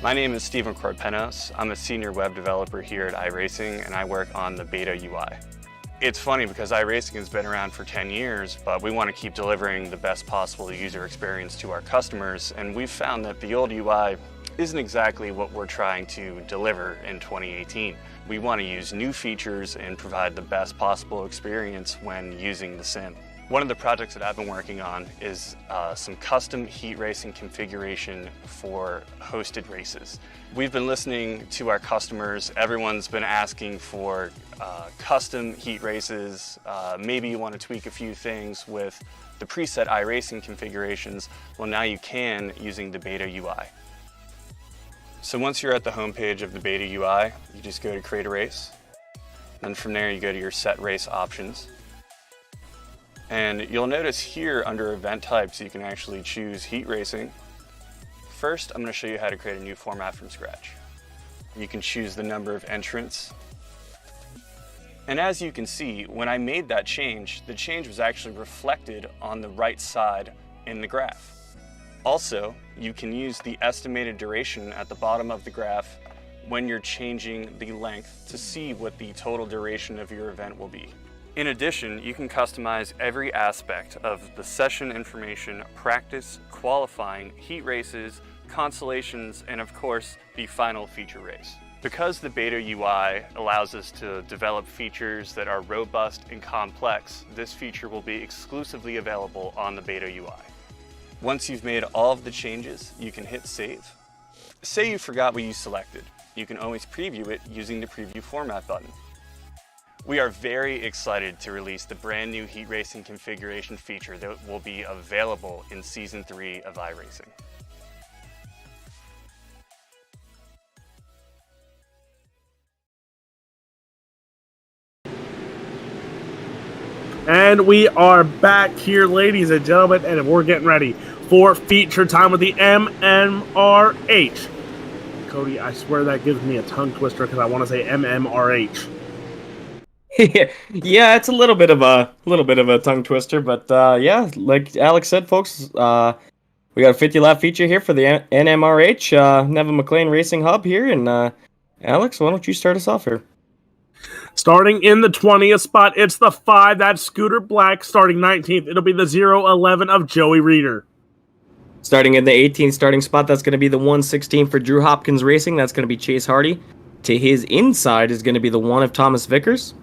My name is Steven Corpenos. I'm a senior web developer here at iRacing, and I work on the beta UI. It's funny because iRacing has been around for 10 years, but we want to keep delivering the best possible user experience to our customers, and we've found that the old UI isn't exactly what we're trying to deliver in 2018. We want to use new features and provide the best possible experience when using the sim. One of the projects that I've been working on is some custom heat racing configuration for hosted races. We've been listening to our customers. Everyone's been asking for custom heat races. Maybe you want to tweak a few things with the preset iRacing configurations. Well, now you can using the beta UI. So once you're at the home page of the beta UI, you just go to create a race. And from there you go to your set race options. And you'll notice here under event types, you can actually choose heat racing. First, I'm going to show you how to create a new format from scratch. You can choose the number of entrants. And as you can see, when I made that change, the change was actually reflected on the right side in the graph. Also, you can use the estimated duration at the bottom of the graph when you're changing the length to see what the total duration of your event will be. In addition, you can customize every aspect of the session information, practice, qualifying, heat races, consolations, and of course, the final feature race. Because the beta UI allows us to develop features that are robust and complex, this feature will be exclusively available on the beta UI. Once you've made all of the changes, you can hit save. Say you forgot what you selected. You can always preview it using the preview format button. We are very excited to release the brand new heat racing configuration feature that will be available in Season 3 of iRacing. And we are back here, ladies and gentlemen, and we're getting ready for feature time with the NMRH. Cody, I swear that gives me a tongue twister because I want to say NMRH. Yeah, it's a little bit of a tongue twister, but yeah, like Alex said, folks, we got a 50-lap feature here for the NMRH Neville McLean Racing Hub here, and Alex, why don't you start us off here? Starting in the 20th spot, it's the 5, that's Scooter Black. Starting 19th, it'll be the 011 of Joey Reeder. Starting in the 18th starting spot, that's going to be the 116 for Drew Hopkins Racing. That's going to be Chase Hardy. To his inside is going to be the 1 of Thomas Vickers.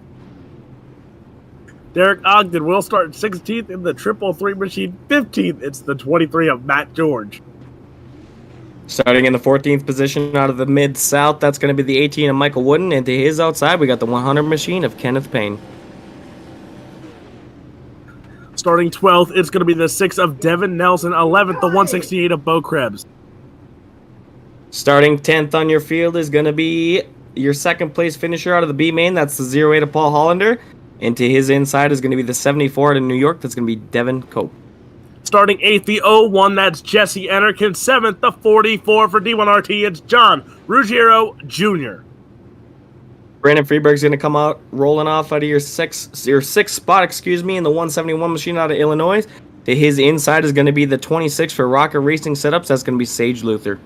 Derek Ogden will start 16th in the 333 machine. 15th, it's the 23 of Matt George. Starting in the 14th position out of the Mid-South, that's going to be the 18 of Michael Wooden. And to his outside, we got the 100 machine of Kenneth Payne. Starting 12th, it's going to be the 6 of Devin Nelson. 11th, the 168 of Bo Krebs. Starting 10th on your field is going to be your second place finisher out of the B main. That's the 08 of Paul Hollander. And to his inside is going to be the 74 out of New York. That's going to be Devin Cope. Starting 8th, the 01, that's Jesse Enerkin. 7th, the 44 for D1RT, it's John Ruggiero Jr. Brandon Freeberg's going to come out rolling off out of your sixth spot, in the 171 machine out of Illinois. To his inside is going to be the 26 for Rocket Racing Setups. That's going to be Sage Luther.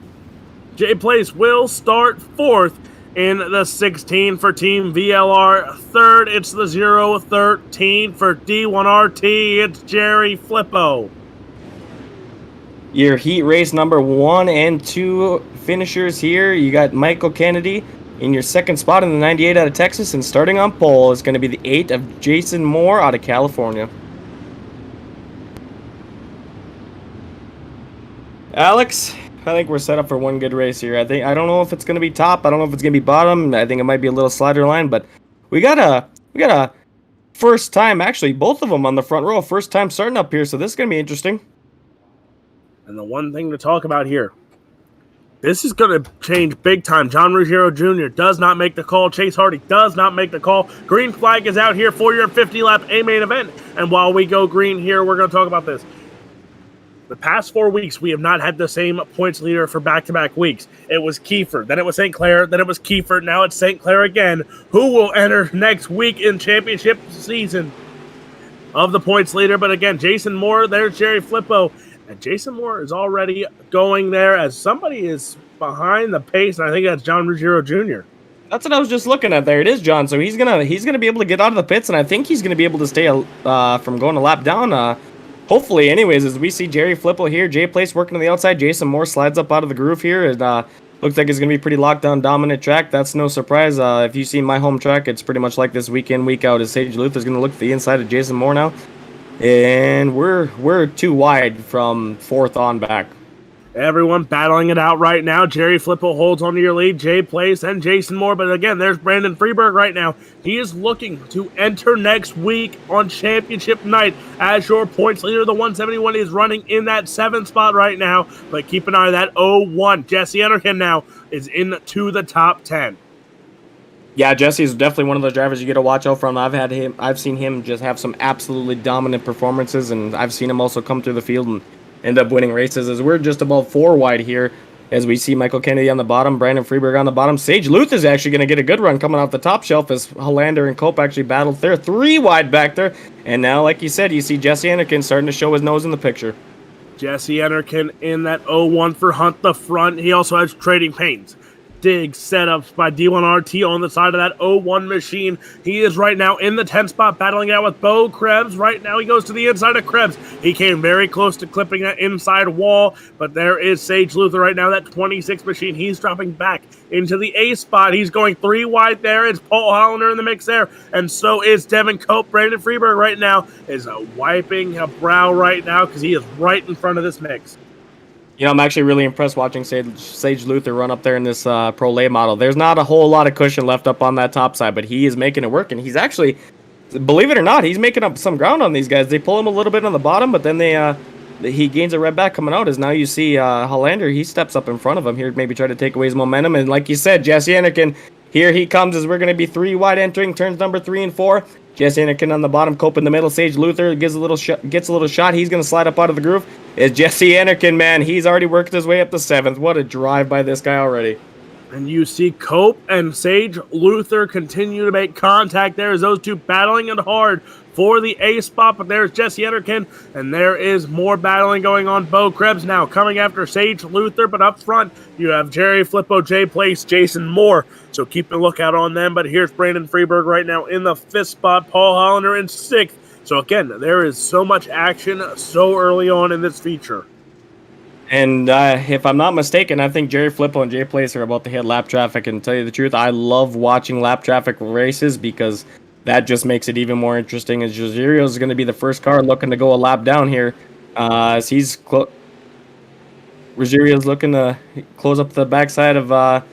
Jay Place will start 4th in the 16 for Team VLR. 3rd, it's the 013 for D1RT, it's Jerry Flippo. Your heat race number 1 and 2 finishers here. You got Michael Kennedy in your second spot in the 98 out of Texas, and starting on pole is going to be the 8 of Jason Moore out of California. Alex, I think we're set up for one good race here. I don't know if it's going to be top. I don't know if it's going to be bottom. I think it might be a little slider line, but we got a first time, actually, both of them on the front row. First time starting up here, so this is going to be interesting. And the one thing to talk about here, this is going to change big time. John Ruggiero Jr. does not make the call. Chase Hardy does not make the call. Green flag is out here for your 50-lap A-main event. And while we go green here, we're going to talk about this. The past 4 weeks, we have not had the same points leader for back-to-back weeks. It was Kiefer, then it was St. Clair, then it was Kiefer, now it's St. Clair again. Who will enter next week in championship season of the points leader? But again, Jason Moore, there's Jerry Flippo. And Jason Moore is already going there as somebody is behind the pace, and I think that's John Ruggiero Jr. That's what I was just looking at there. It is John, so he's gonna be able to get out of the pits, and I think he's gonna be able to stay from going a lap down. Hopefully, anyways, as we see Jerry Flippo here, Jay Place working on the outside. Jason Moore slides up out of the groove here. It looks like it's gonna be a pretty locked down, dominant track. That's no surprise. If you've seen my home track, it's pretty much like this week in, week out. As Sage Luther's gonna look at the inside of Jason Moore now. And we're too wide from 4th on back. Everyone battling it out right now. Jerry Flippo holds on to your lead. Jay Place and Jason Moore. But again, there's Brandon Freeberg right now. He is looking to enter next week on championship night as your points leader. The 171 is running in that 7th spot right now. But keep an eye on that 01. Jesse Enerkin now is into the top 10. Yeah, Jesse's definitely one of those drivers you got to watch out from. I've seen him just have some absolutely dominant performances, and I've seen him also come through the field and end up winning races. As we're just about 4 wide here, as we see Michael Kennedy on the bottom, Brandon Freeberg on the bottom. Sage Luther is actually going to get a good run coming off the top shelf as Hollander and Cope actually battled there. 3 wide back there, and now, like you said, you see Jesse Enerkin starting to show his nose in the picture. Jesse Enerkin in that 01 for Hunt the front. He also has Trading Pains. Dig setups by D1RT on the side of that 01 machine. He is right now in the 10th spot battling out with Bo Krebs. Right now he goes to the inside of Krebs. He came very close to clipping that inside wall, but there is Sage Luther right now, that 26 machine. He's dropping back into the A spot. He's going 3 wide there. It's Paul Hollander in the mix there, and so is Devin Cope. Brandon Freeberg right now is wiping a brow right now because he is right in front of this mix. You know, I'm actually really impressed watching Sage Luther run up there in this Pro Lay model. There's not a whole lot of cushion left up on that top side, but he is making it work, and he's actually, believe it or not, he's making up some ground on these guys. They pull him a little bit on the bottom, but then he gains a red back coming out, as now you see Hollander, he steps up in front of him here, maybe try to take away his momentum, and like you said, Jesse Enerkin, here he comes as we're going to be 3 wide entering turns number 3 and 4. Jesse Enerkin on the bottom, Cope in the middle. Sage Luther gets a little shot. He's going to slide up out of the groove. It's Jesse Enerkin, man. He's already worked his way up to 7th. What a drive by this guy already. And you see Cope and Sage Luther continue to make contact there as those two battling it hard for the A spot. But there's Jesse Enerkin, and there is more battling going on. Bo Krebs now coming after Sage Luther, but up front you have Jerry Flippo, Jay Place, Jason Moore. So keep a lookout on them. But here's Brandon Freeberg right now in the 5th spot. Paul Hollander in 6th. So again, there is so much action so early on in this feature. And if I'm not mistaken, I think Jerry Flippo and Jay Place are about to hit lap traffic. And to tell you the truth, I love watching lap traffic races because that just makes it even more interesting. As Joserio is going to be the first car looking to go a lap down here, as he's Ruggerio's looking to close up the backside of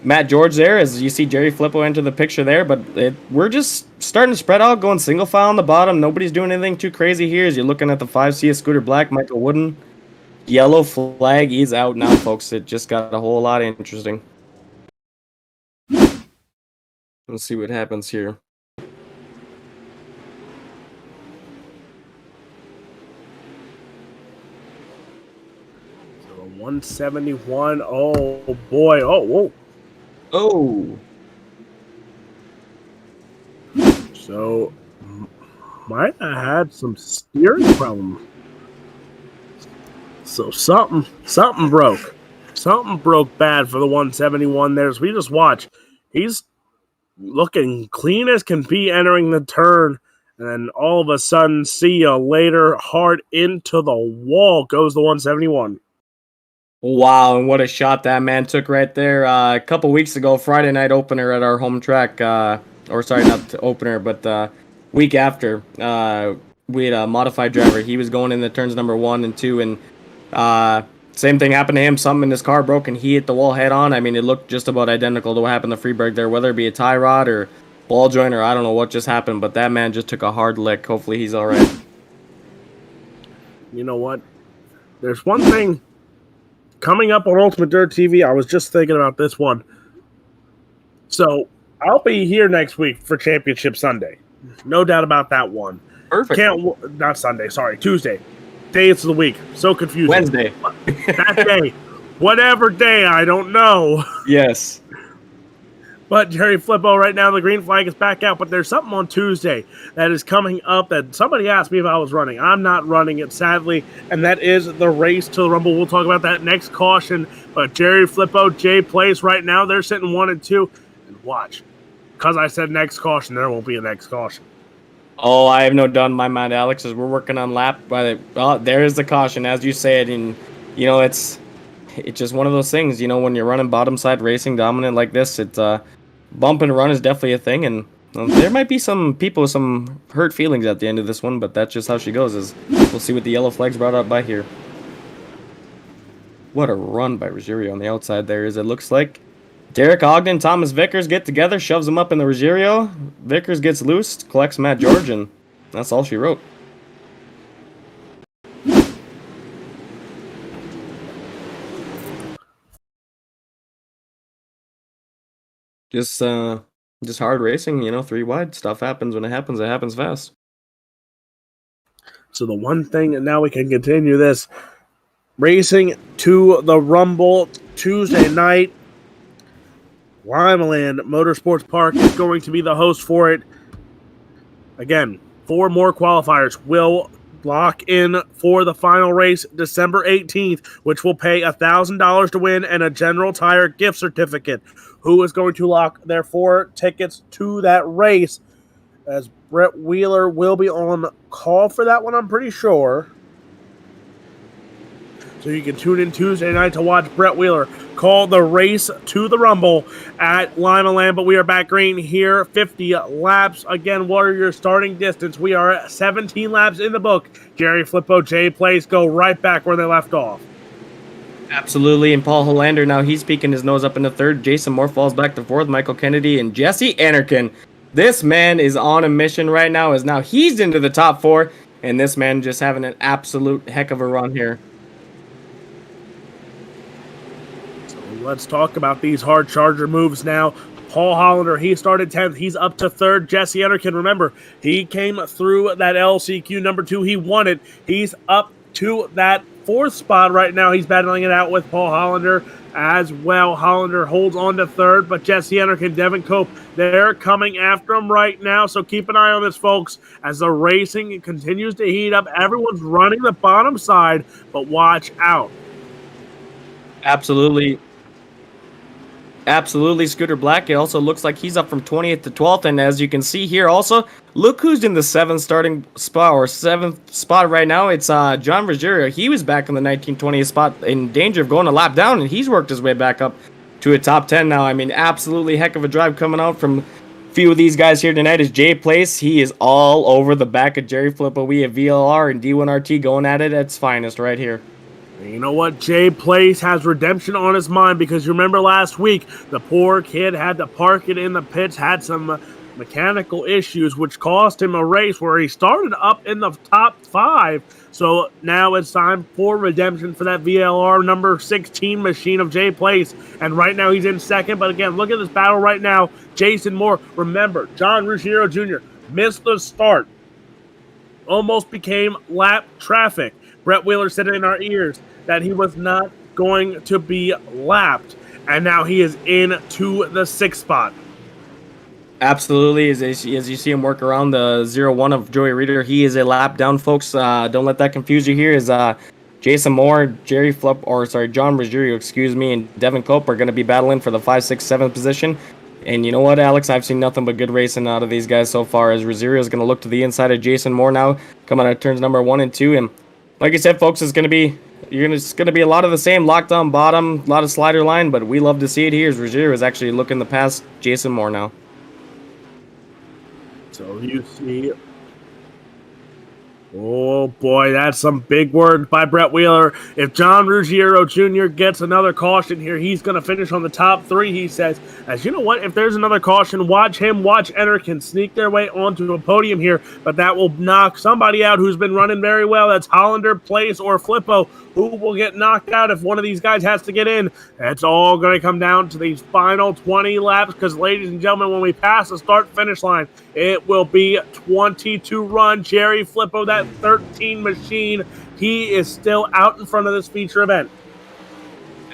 Matt George there, as you see Jerry Flippo enter the picture there. But we're just starting to spread out, going single file on the bottom. Nobody's doing anything too crazy here. As you're looking at the 5C of Scooter Black, Michael Wooden. Yellow flag is out now, folks. It just got a whole lot interesting. Let's see what happens here. So 171. Oh boy. Oh, whoa. Oh. So might have had some steering problems. So something broke. Something broke bad for the 171 there. As we just watch, he's looking clean as can be entering the turn. And then all of a sudden, see you later, hard into the wall goes the 171. Wow, and what a shot that man took right there. A couple weeks ago, Friday night opener at our home track. Or sorry, not the opener, but week after, we had a modified driver. He was going in the turns number 1 and 2, and same thing happened to him. Something in his car broke, and he hit the wall head on. I mean, it looked just about identical to what happened to Freeberg there, whether it be a tie rod or ball joint, or I don't know what just happened, but that man just took a hard lick. Hopefully he's all right. You know what? There's one thing coming up on Ultimate Dirt TV. I was just thinking about this one. So I'll be here next week for Championship Sunday. No doubt about that one. Perfect. Not Sunday, sorry, Tuesday. Days of the week. So confusing. Wednesday. That day. Whatever day, I don't know. Yes. But Jerry Flippo, right now the green flag is back out. But there's something on Tuesday that is coming up that somebody asked me if I was running. I'm not running it, sadly. And that is the race to the Rumble. We'll talk about that next caution. But Jerry Flippo, Jay Place right now, they're sitting 1 and 2. And watch. Because I said next caution, there won't be a next caution. Oh, I have no doubt in my mind, Alex, as we're working on lap. Well, there is the caution, as you said, and you know it's just one of those things. You know, when you're running bottom side racing dominant like this, it's bump and run is definitely a thing, and there might be some people with some hurt feelings at the end of this one, but that's just how she goes. Is we'll see what the yellow flag's brought up by here. What a run by Ruggiero on the outside there, as it looks like. Derek Ogden, Thomas Vickers get together, shoves him up in the Ruggiero. Vickers gets loose, collects Matt George, and that's all she wrote. Just hard racing, you know, 3 wide. Stuff happens when it happens fast. So the one thing, and now we can continue this. Racing to the Rumble Tuesday night. Limeland Motorsports Park is going to be the host for it. Again, 4 more qualifiers will lock in for the final race December 18th, which will pay $1,000 to win and a General Tire gift certificate. Who is going to lock their 4 tickets to that race? As Brett Wheeler will be on call for that one, I'm pretty sure. So you can tune in Tuesday night to watch Brett Wheeler call the race to the Rumble at Lima Land. But we are back green here, 50 laps. Again, what are your starting distance? We are at 17 laps in the book. Jerry Flippo, Jay Place go right back where they left off. Absolutely, and Paul Hollander, now he's peeking his nose up in the 3rd. Jason Moore falls back to 4th. Michael Kennedy and Jesse Anarkin. This man is on a mission right now, as now he's into the top 4, and this man just having an absolute heck of a run here. Let's talk about these hard charger moves now. Paul Hollander, he started 10th. He's up to 3rd. Jesse Ennerkin, remember, he came through that LCQ number 2. He won it. He's up to that 4th spot right now. He's battling it out with Paul Hollander as well. Hollander holds on to 3rd, but Jesse Ennerkin, Devin Cope, they're coming after him right now. So keep an eye on this, folks, as the racing continues to heat up. Everyone's running the bottom side, but watch out. Absolutely. Absolutely, Scooter Black. It also looks like he's up from 20th to 12th, and as you can see here also, look who's in the 7th starting spot, or 7th spot right now. It's John Ruggiero. He was back in the 1920th spot in danger of going a lap down, and he's worked his way back up to a top 10 now. I mean, absolutely heck of a drive coming out from a few of these guys here tonight. Is Jay Place. He is all over the back of Jerry Flippo. We have VLR and D1RT going at it at its finest right here. And you know what? Jay Place has redemption on his mind because you remember last week, the poor kid had to park it in the pits, had some mechanical issues, which cost him a race where he started up in the top 5. So now it's time for redemption for that VLR number 16 machine of Jay Place. And right now he's in second. But again, look at this battle right now. Jason Moore, remember, John Ruggiero Jr. missed the start. Almost became lap traffic. Brett Wheeler said it in our ears that he was not going to be lapped. And now he is into the 6th spot. Absolutely, as you see him work around the 0-1 of Joey Reeder, he is a lap down, folks. Don't let that confuse you here. Is Jason Moore, John Ruggiero, and Devin Cope are going to be battling for the 5, 6, 7 position. And you know what, Alex? I've seen nothing but good racing out of these guys so far. As Ruggiero is going to look to the inside of Jason Moore now, coming out of turns number 1 and 2. And like I said, folks, it's going to be a lot of the same, locked on bottom, a lot of slider line, but we love to see it here. As Ruggiero is actually looking to pass Jason Moore now. So you see, oh boy, that's some big words by Brett Wheeler. If John Ruggiero Jr. gets another caution here, he's going to finish on the top 3, he says. As you know what, if there's another caution, watch Ennerkin sneak their way onto a podium here, but that will knock somebody out who's been running very well. That's Hollander, Place, or Flippo, who will get knocked out if one of these guys has to get in. It's all going to come down to these final 20 laps because, ladies and gentlemen, when we pass the start-finish line, it will be 22 run. Jerry Flippo, that 13 machine, he is still out in front of this feature event.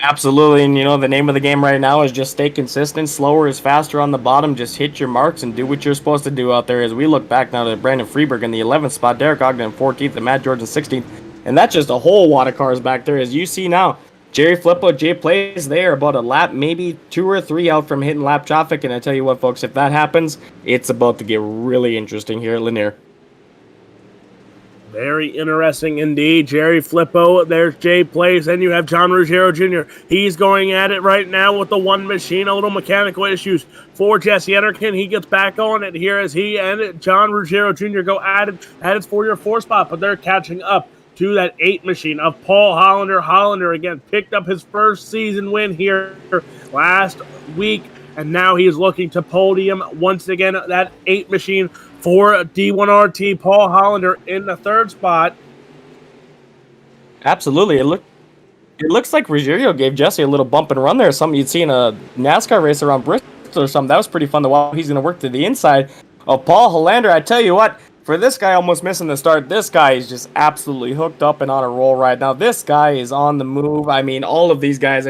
Absolutely, and you know, the name of the game right now is just stay consistent. Slower is faster on the bottom. Just hit your marks and do what you're supposed to do out there. As we look back now to Brandon Freeberg in the 11th spot, Derek Ogden in 14th, and Matt George in 16th. And that's just a whole lot of cars back there. As you see now, Jerry Flippo, Jay Place, they are about a lap, maybe 2 or 3 out from hitting lap traffic. And I tell you what, folks, if that happens, it's about to get really interesting here at Lanier. Very interesting indeed. Jerry Flippo, there's Jay Place, and you have John Ruggiero Jr. He's going at it right now with the 1 machine, a little mechanical issues for Jesse Ennerkin. He gets back on it here as he and John Ruggiero Jr. go at it. It's for your 4 spot, but they're catching up to that 8 machine of Paul Hollander. Hollander again picked up his first season win here last week, and now he is looking to podium once again. That 8 machine for D1RT, Paul Hollander in the 3rd spot. Absolutely. It looks like Ruggiero gave Jesse a little bump and run there. Something you'd see in a NASCAR race around Bristol or something. That was pretty fun to watch. He's going to work to the inside of Paul Hollander. I tell you what, for this guy almost missing the start, this guy is just absolutely hooked up and on a roll right now. This guy is on the move. I mean, all of these guys,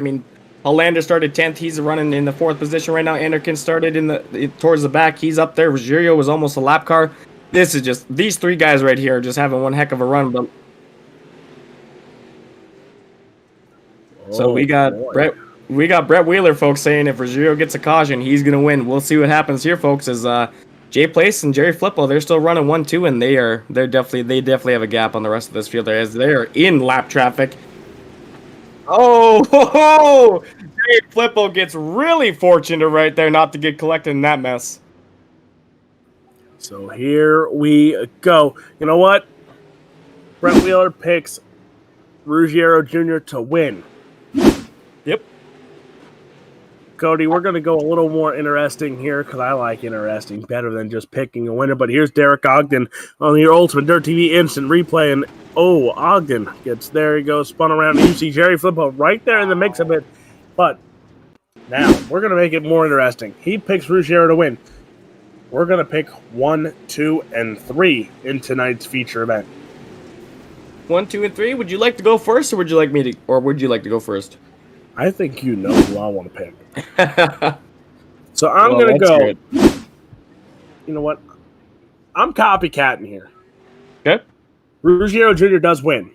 Hollander started 10th. He's running in the 4th position right now. Ennerkin started towards the back. He's up there. Ruggiero was almost a lap car. This is just, these 3 guys right here are just having one heck of a run. But so we got Brett Wheeler, folks, saying if Ruggiero gets a caution, he's gonna win. We'll see what happens here, folks. As Jay Place and Jerry Flippo, they're still running 1-2, and they definitely have a gap on the rest of this field there as they are in lap traffic. Oh, Jay Flippo gets really fortunate right there not to get collected in that mess. So here we go. You know what? Brett Wheeler picks Ruggiero Jr. to win. Yep. Cody, we're going to go a little more interesting here because I like interesting better than just picking a winner. But here's Derek Ogden on your Ultimate Dirt TV instant replay. And, Ogden gets there. He goes, spun around. And you see Jerry Flippo right there in the mix of it. But now we're going to make it more interesting. He picks Ruggiero to win. We're going to pick 1, 2, and 3 in tonight's feature event. 1, 2, and 3. Would you like to go first, or would you like to go first? I think you know who I want to pick. So I'm going to go. Good. You know what? I'm copycatting here. Okay. Ruggiero Jr. does win.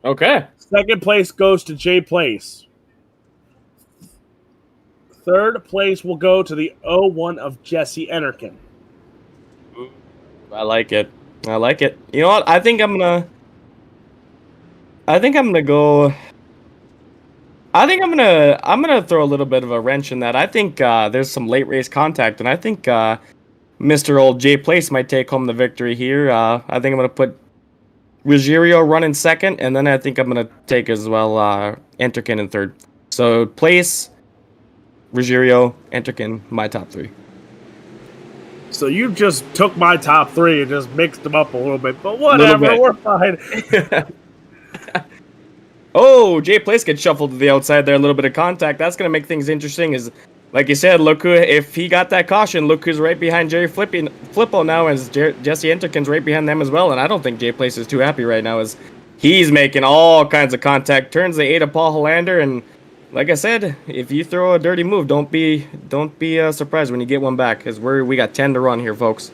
Okay. 2nd place goes to Jay Place. 3rd place will go to the 0-1 of Jesse Ennerkin. I like it. You know what? I think I'm gonna throw a little bit of a wrench in that. I think there's some late race contact, and I think Mr. Old Jay Place might take home the victory here. I think I'm gonna put Ruggiero running second, and then I think I'm going to take as well Enterkin in third. So place, Ruggiero, Enterkin, my top 3. So you just took my top 3 and just mixed them up a little bit, but whatever, we're fine. Oh, Jay Place gets shuffled to the outside there, a little bit of contact. That's going to make things interesting. Is like you said, look who, if he got that caution, look who's right behind Jerry Flippo now, as Jesse Enterkin's right behind them as well. And I don't think Jay Place is too happy right now, as he's making all kinds of contact. Turns the 8 of Paul Hollander, and like I said, if you throw a dirty move, don't be surprised when you get one back, because we got 10 to run here, folks.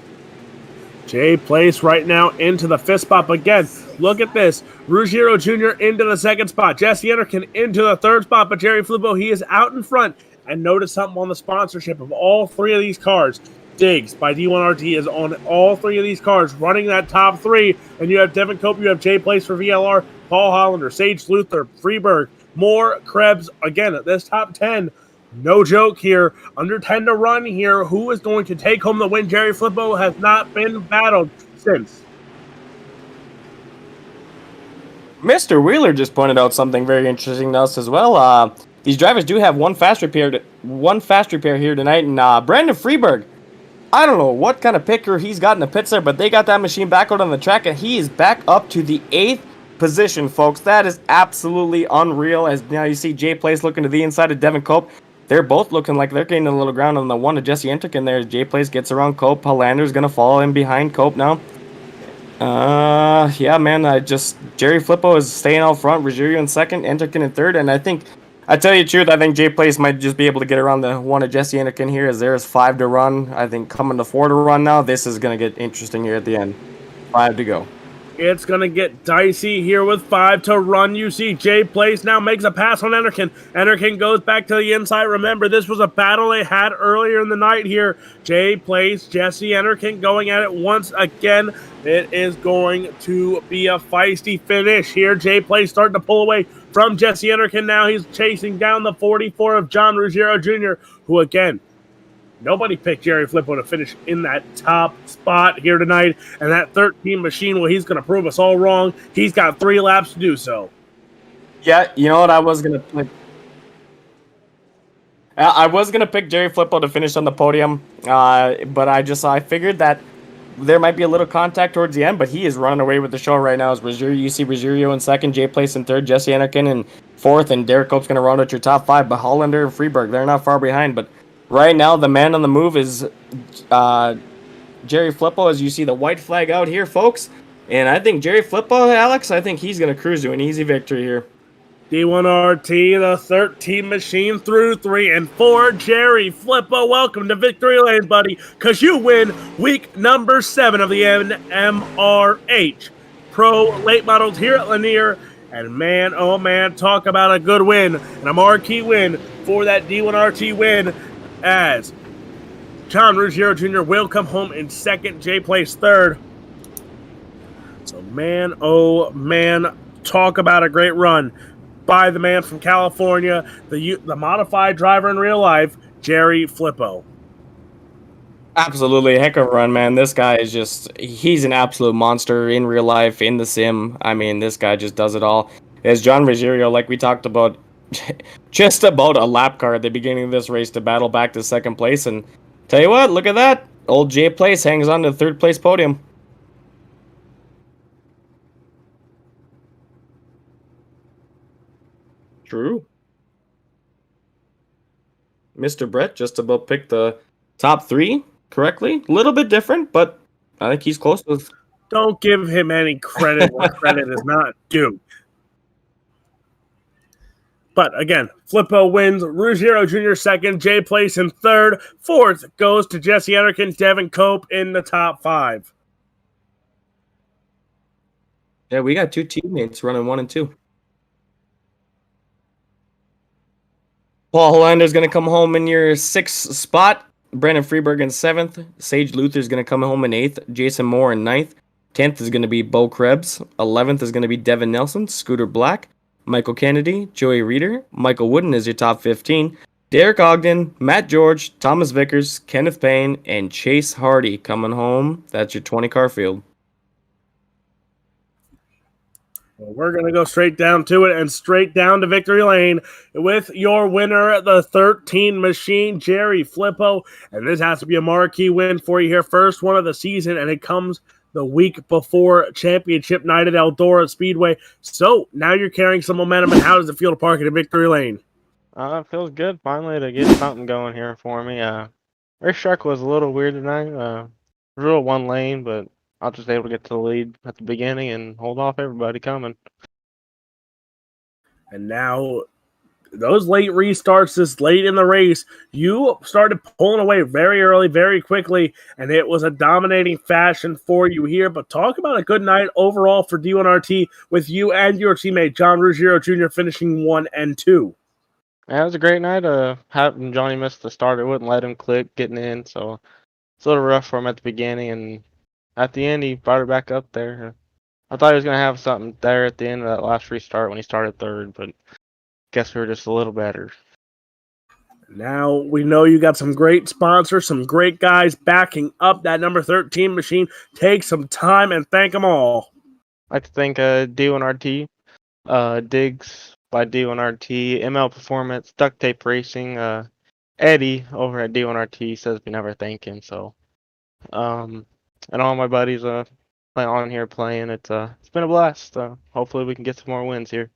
Jay Place right now into the 5th spot. But again, look at this. Ruggiero Jr. into the 2nd spot. Jesse Enterkin into the 3rd spot. But Jerry Flippo, he is out in front. And notice something on the sponsorship of all 3 of these cars. Diggs by D1RT is on all 3 of these cars, running that top 3. And you have Devin Cope, you have Jay Place for VLR, Paul Hollander, Sage Luther, Freeberg, Moore, Krebs. Again, this top 10. No joke here. Under 10 to run here. Who is going to take home the win? Jerry Flippo has not been battled since. Mr. Wheeler just pointed out something very interesting to us as well. These drivers do have one fast repair here tonight, and Brandon Freeberg, I don't know what kind of picker he's got in the pits there, but they got that machine back out on the track, and he is back up to the 8th position, folks. That is absolutely unreal, as now you see Jay Place looking to the inside of Devin Cope. They're both looking like they're gaining a little ground on the one of Jesse Enterkin there. Jay Place gets around Cope. Hollander's going to follow in behind Cope now. Yeah, man, Jerry Flippo is staying out front. Ruggiero in second, Enterkin in third, and I tell you the truth, I think Jay Place might just be able to get around the one of Jesse Enterkin here, as there's 5 to run. I think coming to 4 to run now. This is going to get interesting here at the end. 5 to go. It's going to get dicey here with 5 to run. You see Jay Place now makes a pass on Enterkin. Enterkin goes back to the inside. Remember, this was a battle they had earlier in the night here. Jay Place, Jesse Enterkin going at it once again. It is going to be a feisty finish here. Jay Place starting to pull away from Jesse Enterkin now. He's chasing down the 44 of John Ruggiero Jr., who again, nobody picked Jerry Flippo to finish in that top spot here tonight. And that 13 machine, well, he's going to prove us all wrong. He's got 3 laps to do so. Yeah, you know what? I was going to pick Jerry Flippo to finish on the podium, but I figured that there might be a little contact towards the end, but he is running away with the show right now. As you see Ruggiero in second, Jay Place in third, Jesse Enterkin in fourth, and Derek Cope's going to round out your top 5. But Hollander and Freeberg, they're not far behind. But right now, the man on the move is Jerry Flippo, as you see the white flag out here, folks. And I think Jerry Flippo, Alex, I think he's going to cruise to an easy victory here. D1RT, the 13 machine through 3 and 4. Jerry Flippo, welcome to Victory Lane, buddy, because you win week number 7 of the NMRH Pro Late Models here at Lanier. And man, oh man, talk about a good win and a marquee win for that D1RT win, as John Ruggiero Jr. will come home in second, Jay Place third. So man, oh man, talk about a great run by the man from California, the modified driver in real life, Jerry Flippo. Absolutely, heck of a run, man. This guy is he's an absolute monster in real life, in the sim. I mean, this guy just does it all. As John Ruggiero, like we talked about, just about a lap car at the beginning of this race to battle back to second place. And tell you what, look at that. Old Jay Place hangs on to the third place podium. True. Mr. Brett just about picked the top 3 correctly. A little bit different, but I think he's close to. Don't give him any credit where credit is not due. But again, Flippo wins. Ruggiero Jr. second, Jay Place in third. Fourth goes to Jesse Enterkin, Devin Cope in the top 5. Yeah, we got 2 teammates running 1 and 2. Paul Hollander is going to come home in your 6th spot. Brandon Freeberg in 7th. Sage Luther is going to come home in 8th. Jason Moore in 9th. 10th is going to be Bo Krebs. 11th is going to be Devin Nelson, Scooter Black, Michael Kennedy, Joey Reeder. Michael Wooden is your top 15. Derek Ogden, Matt George, Thomas Vickers, Kenneth Payne, and Chase Hardy coming home. That's your 20 car field. Well, we're going to go straight down to it and straight down to victory lane with your winner, the 13 machine, Jerry Flippo. And this has to be a marquee win for you here. First one of the season, and it comes the week before championship night at Eldora Speedway. So now you're carrying some momentum, and how does it feel to park it in victory lane? It feels good finally to get something going here for me. Racetrack was a little weird tonight. Real one lane, but I was just able to get to the lead at the beginning and hold off everybody coming. And now those late restarts this late in the race, you started pulling away very early, very quickly, and it was a dominating fashion for you here. But talk about a good night overall for D1RT with you and your teammate, John Ruggiero Jr., finishing 1 and 2. Yeah, it was a great night. Having Johnny miss the start, it wouldn't let him click getting in, so it's a little rough for him at the beginning, and at the end he brought it back up there. I thought he was gonna have something there at the end of that last restart when he started third, but guess we were just a little better. Now we know you got some great sponsors, some great guys backing up that number 13 machine. Take some time and thank them all. I'd like to thank D1RT, Diggs by D1RT, ML Performance, Duct Tape Racing, Eddie over at D1RT says we never thank him, so and all my buddies on here playing. It's been a blast. Hopefully we can get some more wins here.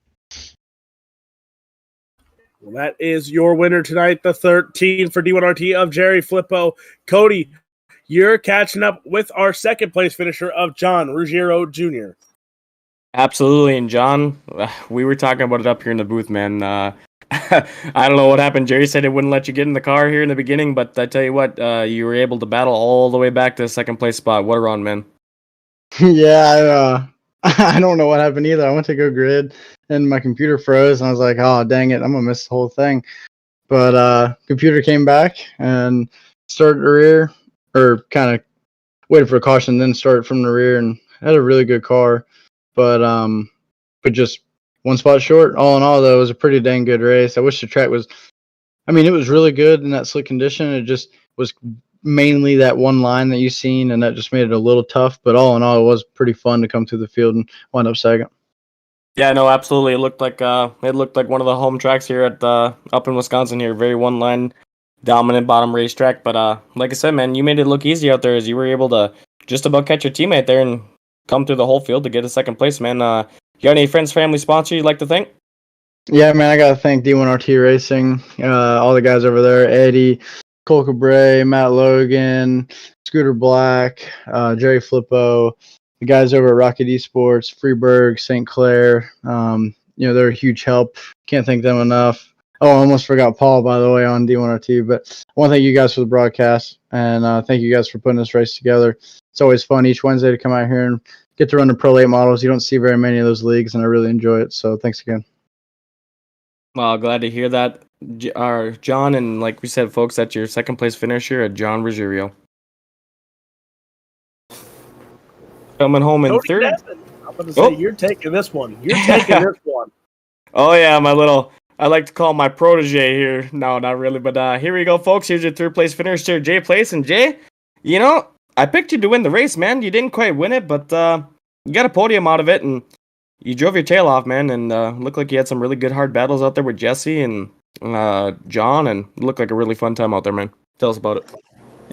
Well, that is your winner tonight, the 13 for D1RT of Jerry Flippo. Cody, you're catching up with our second place finisher of John Ruggiero Jr. Absolutely, and John, we were talking about it up here in the booth, man. I don't know what happened. Jerry said it wouldn't let you get in the car here in the beginning, but I tell you what, you were able to battle all the way back to the second place spot. What a run, man. Yeah, I don't know what happened either. I went to go grid and my computer froze, and I was like, oh, dang it, I'm going to miss the whole thing. But computer came back and started the rear, or kind of waited for a caution, then started from the rear, and had a really good car. But just one spot short. All in all, though, it was a pretty dang good race. I wish the track was, it was really good in that slick condition. It just was mainly that one line that you've seen, and that just made it a little tough. But all in all, it was pretty fun to come through the field and wind up second. Yeah, no, absolutely. It looked like one of the home tracks here at up in Wisconsin here. Very one line, dominant bottom racetrack. But like I said, man, you made it look easy out there as you were able to just about catch your teammate there and come through the whole field to get a second place, man. You got any friends, family, sponsor you'd like to thank? Yeah, man, I gotta thank D1RT Racing, all the guys over there, Eddie, Cole Cabray, Matt Logan, Scooter Black, Jerry Flippo, the guys over at Rocket Esports, Freeburg, St. Clair. They're a huge help. Can't thank them enough. Oh, I almost forgot Paul, by the way, on D1RT. But I want to thank you guys for the broadcast, and thank you guys for putting this race together. It's always fun each Wednesday to come out here and get to run the Pro Late models. You don't see very many of those leagues, and I really enjoy it. So thanks again. Well, glad to hear that, John. And like we said, folks, that's your second place finisher at John Ruggiero. Coming home in Cody third. Desmond. I'm going to say, you're taking this one. You're taking this one. Oh, yeah, I like to call my protege here. No, not really. But here we go, folks. Here's your third place finisher, Jay Place. And Jay, I picked you to win the race, man. You didn't quite win it, but you got a podium out of it, and you drove your tail off, man. And looked like you had some really good hard battles out there with Jesse and John, and it looked like a really fun time out there, man. Tell us about it.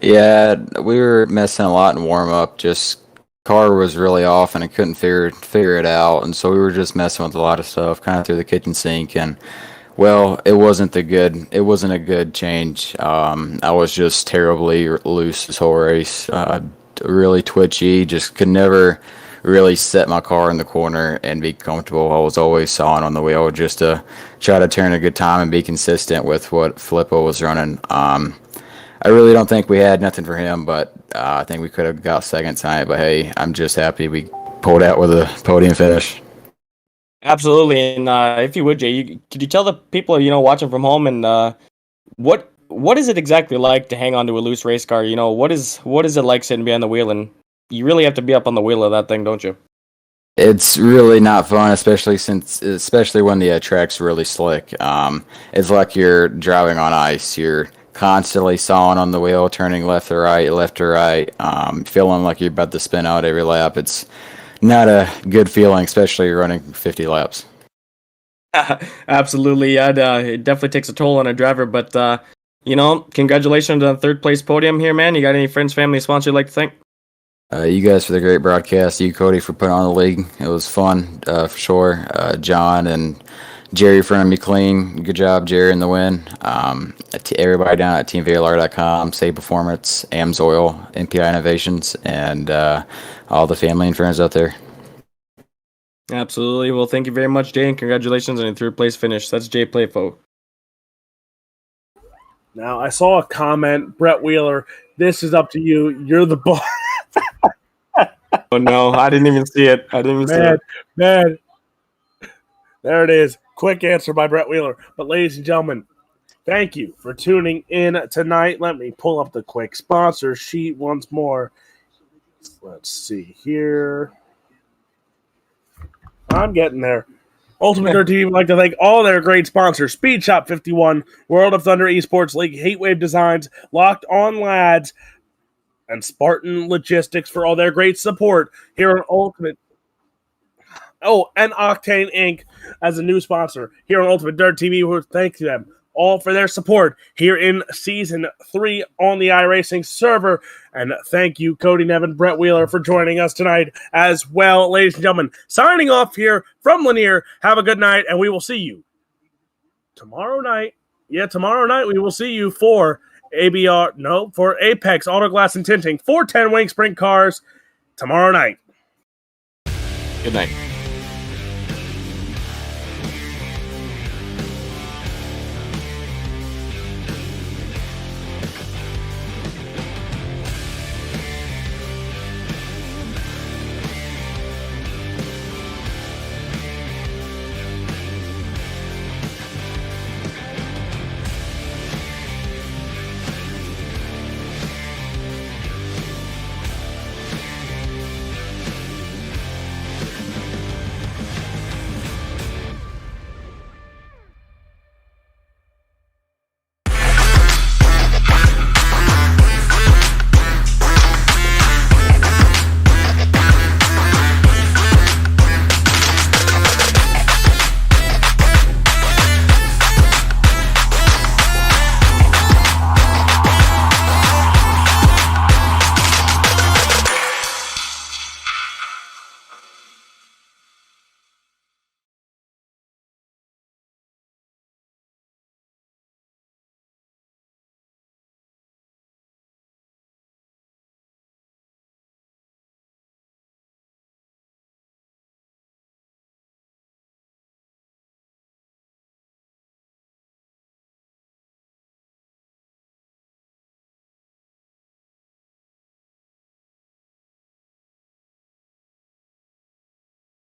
Yeah, we were messing a lot in warm-up. Just car was really off, and I couldn't figure it out. And so we were just messing with a lot of stuff, kind of through the kitchen sink. And, well, it wasn't a good change. I was just terribly loose this whole race. Really twitchy, just could never really set my car in the corner and be comfortable. I was always sawing on the wheel just to try to turn a good time and be consistent with what Flippo was running. I really don't think we had nothing for him, but I think we could have got second tonight. But hey, I'm just happy we pulled out with a podium finish. Absolutely, and if you would, Jay, could you tell the people watching from home and what is it exactly like to hang on to a loose race car? What is it like sitting behind the wheel, and you really have to be up on the wheel of that thing, don't you? It's really not fun, especially when the track's really slick. It's like you're driving on ice. You're constantly sawing on the wheel, turning left to right, feeling like you're about to spin out every lap. It's not a good feeling, especially running 50 laps. Absolutely, it definitely takes a toll on a driver. But congratulations on the third place podium here, man. You got any friends, family, sponsor you'd like to thank? You guys for the great broadcast. You, Cody, for putting on the league. It was fun, for sure. John and Jerry for running me clean. Good job, Jerry, in the win. Everybody down at teamvlr.com, Save Performance, AMSOIL, MPI Innovations, and all the family and friends out there. Absolutely. Well, thank you very much, Jay, and congratulations on your third place finish. That's Jay Playfo. Now, I saw a comment, Brett Wheeler, this is up to you. You're the boss. Oh, no, I didn't even see it. Man. There it is. Quick answer by Brett Wheeler. But ladies and gentlemen, thank you for tuning in tonight. Let me pull up the quick sponsor sheet once more. Let's see here. I'm getting there. UltimateDirtTV would like to thank all their great sponsors: Speed Shop 51, World of Thunder Esports League, Heatwave Designs, Locked On Lads, and Spartan Logistics for all their great support here on Ultimate. Oh, and Octane Inc. as a new sponsor here on UltimateDirtTV. We would thank them all for their support here in Season 3 on the iRacing server. And thank you, Cody Nevin, Brett Wheeler, for joining us tonight as well. Ladies and gentlemen, signing off here from Lanier. Have a good night, and we will see you tomorrow night. Yeah, tomorrow night we will see you for for Apex Auto Glass and Tinting, 410 Wing Sprintcars tomorrow night. Good night.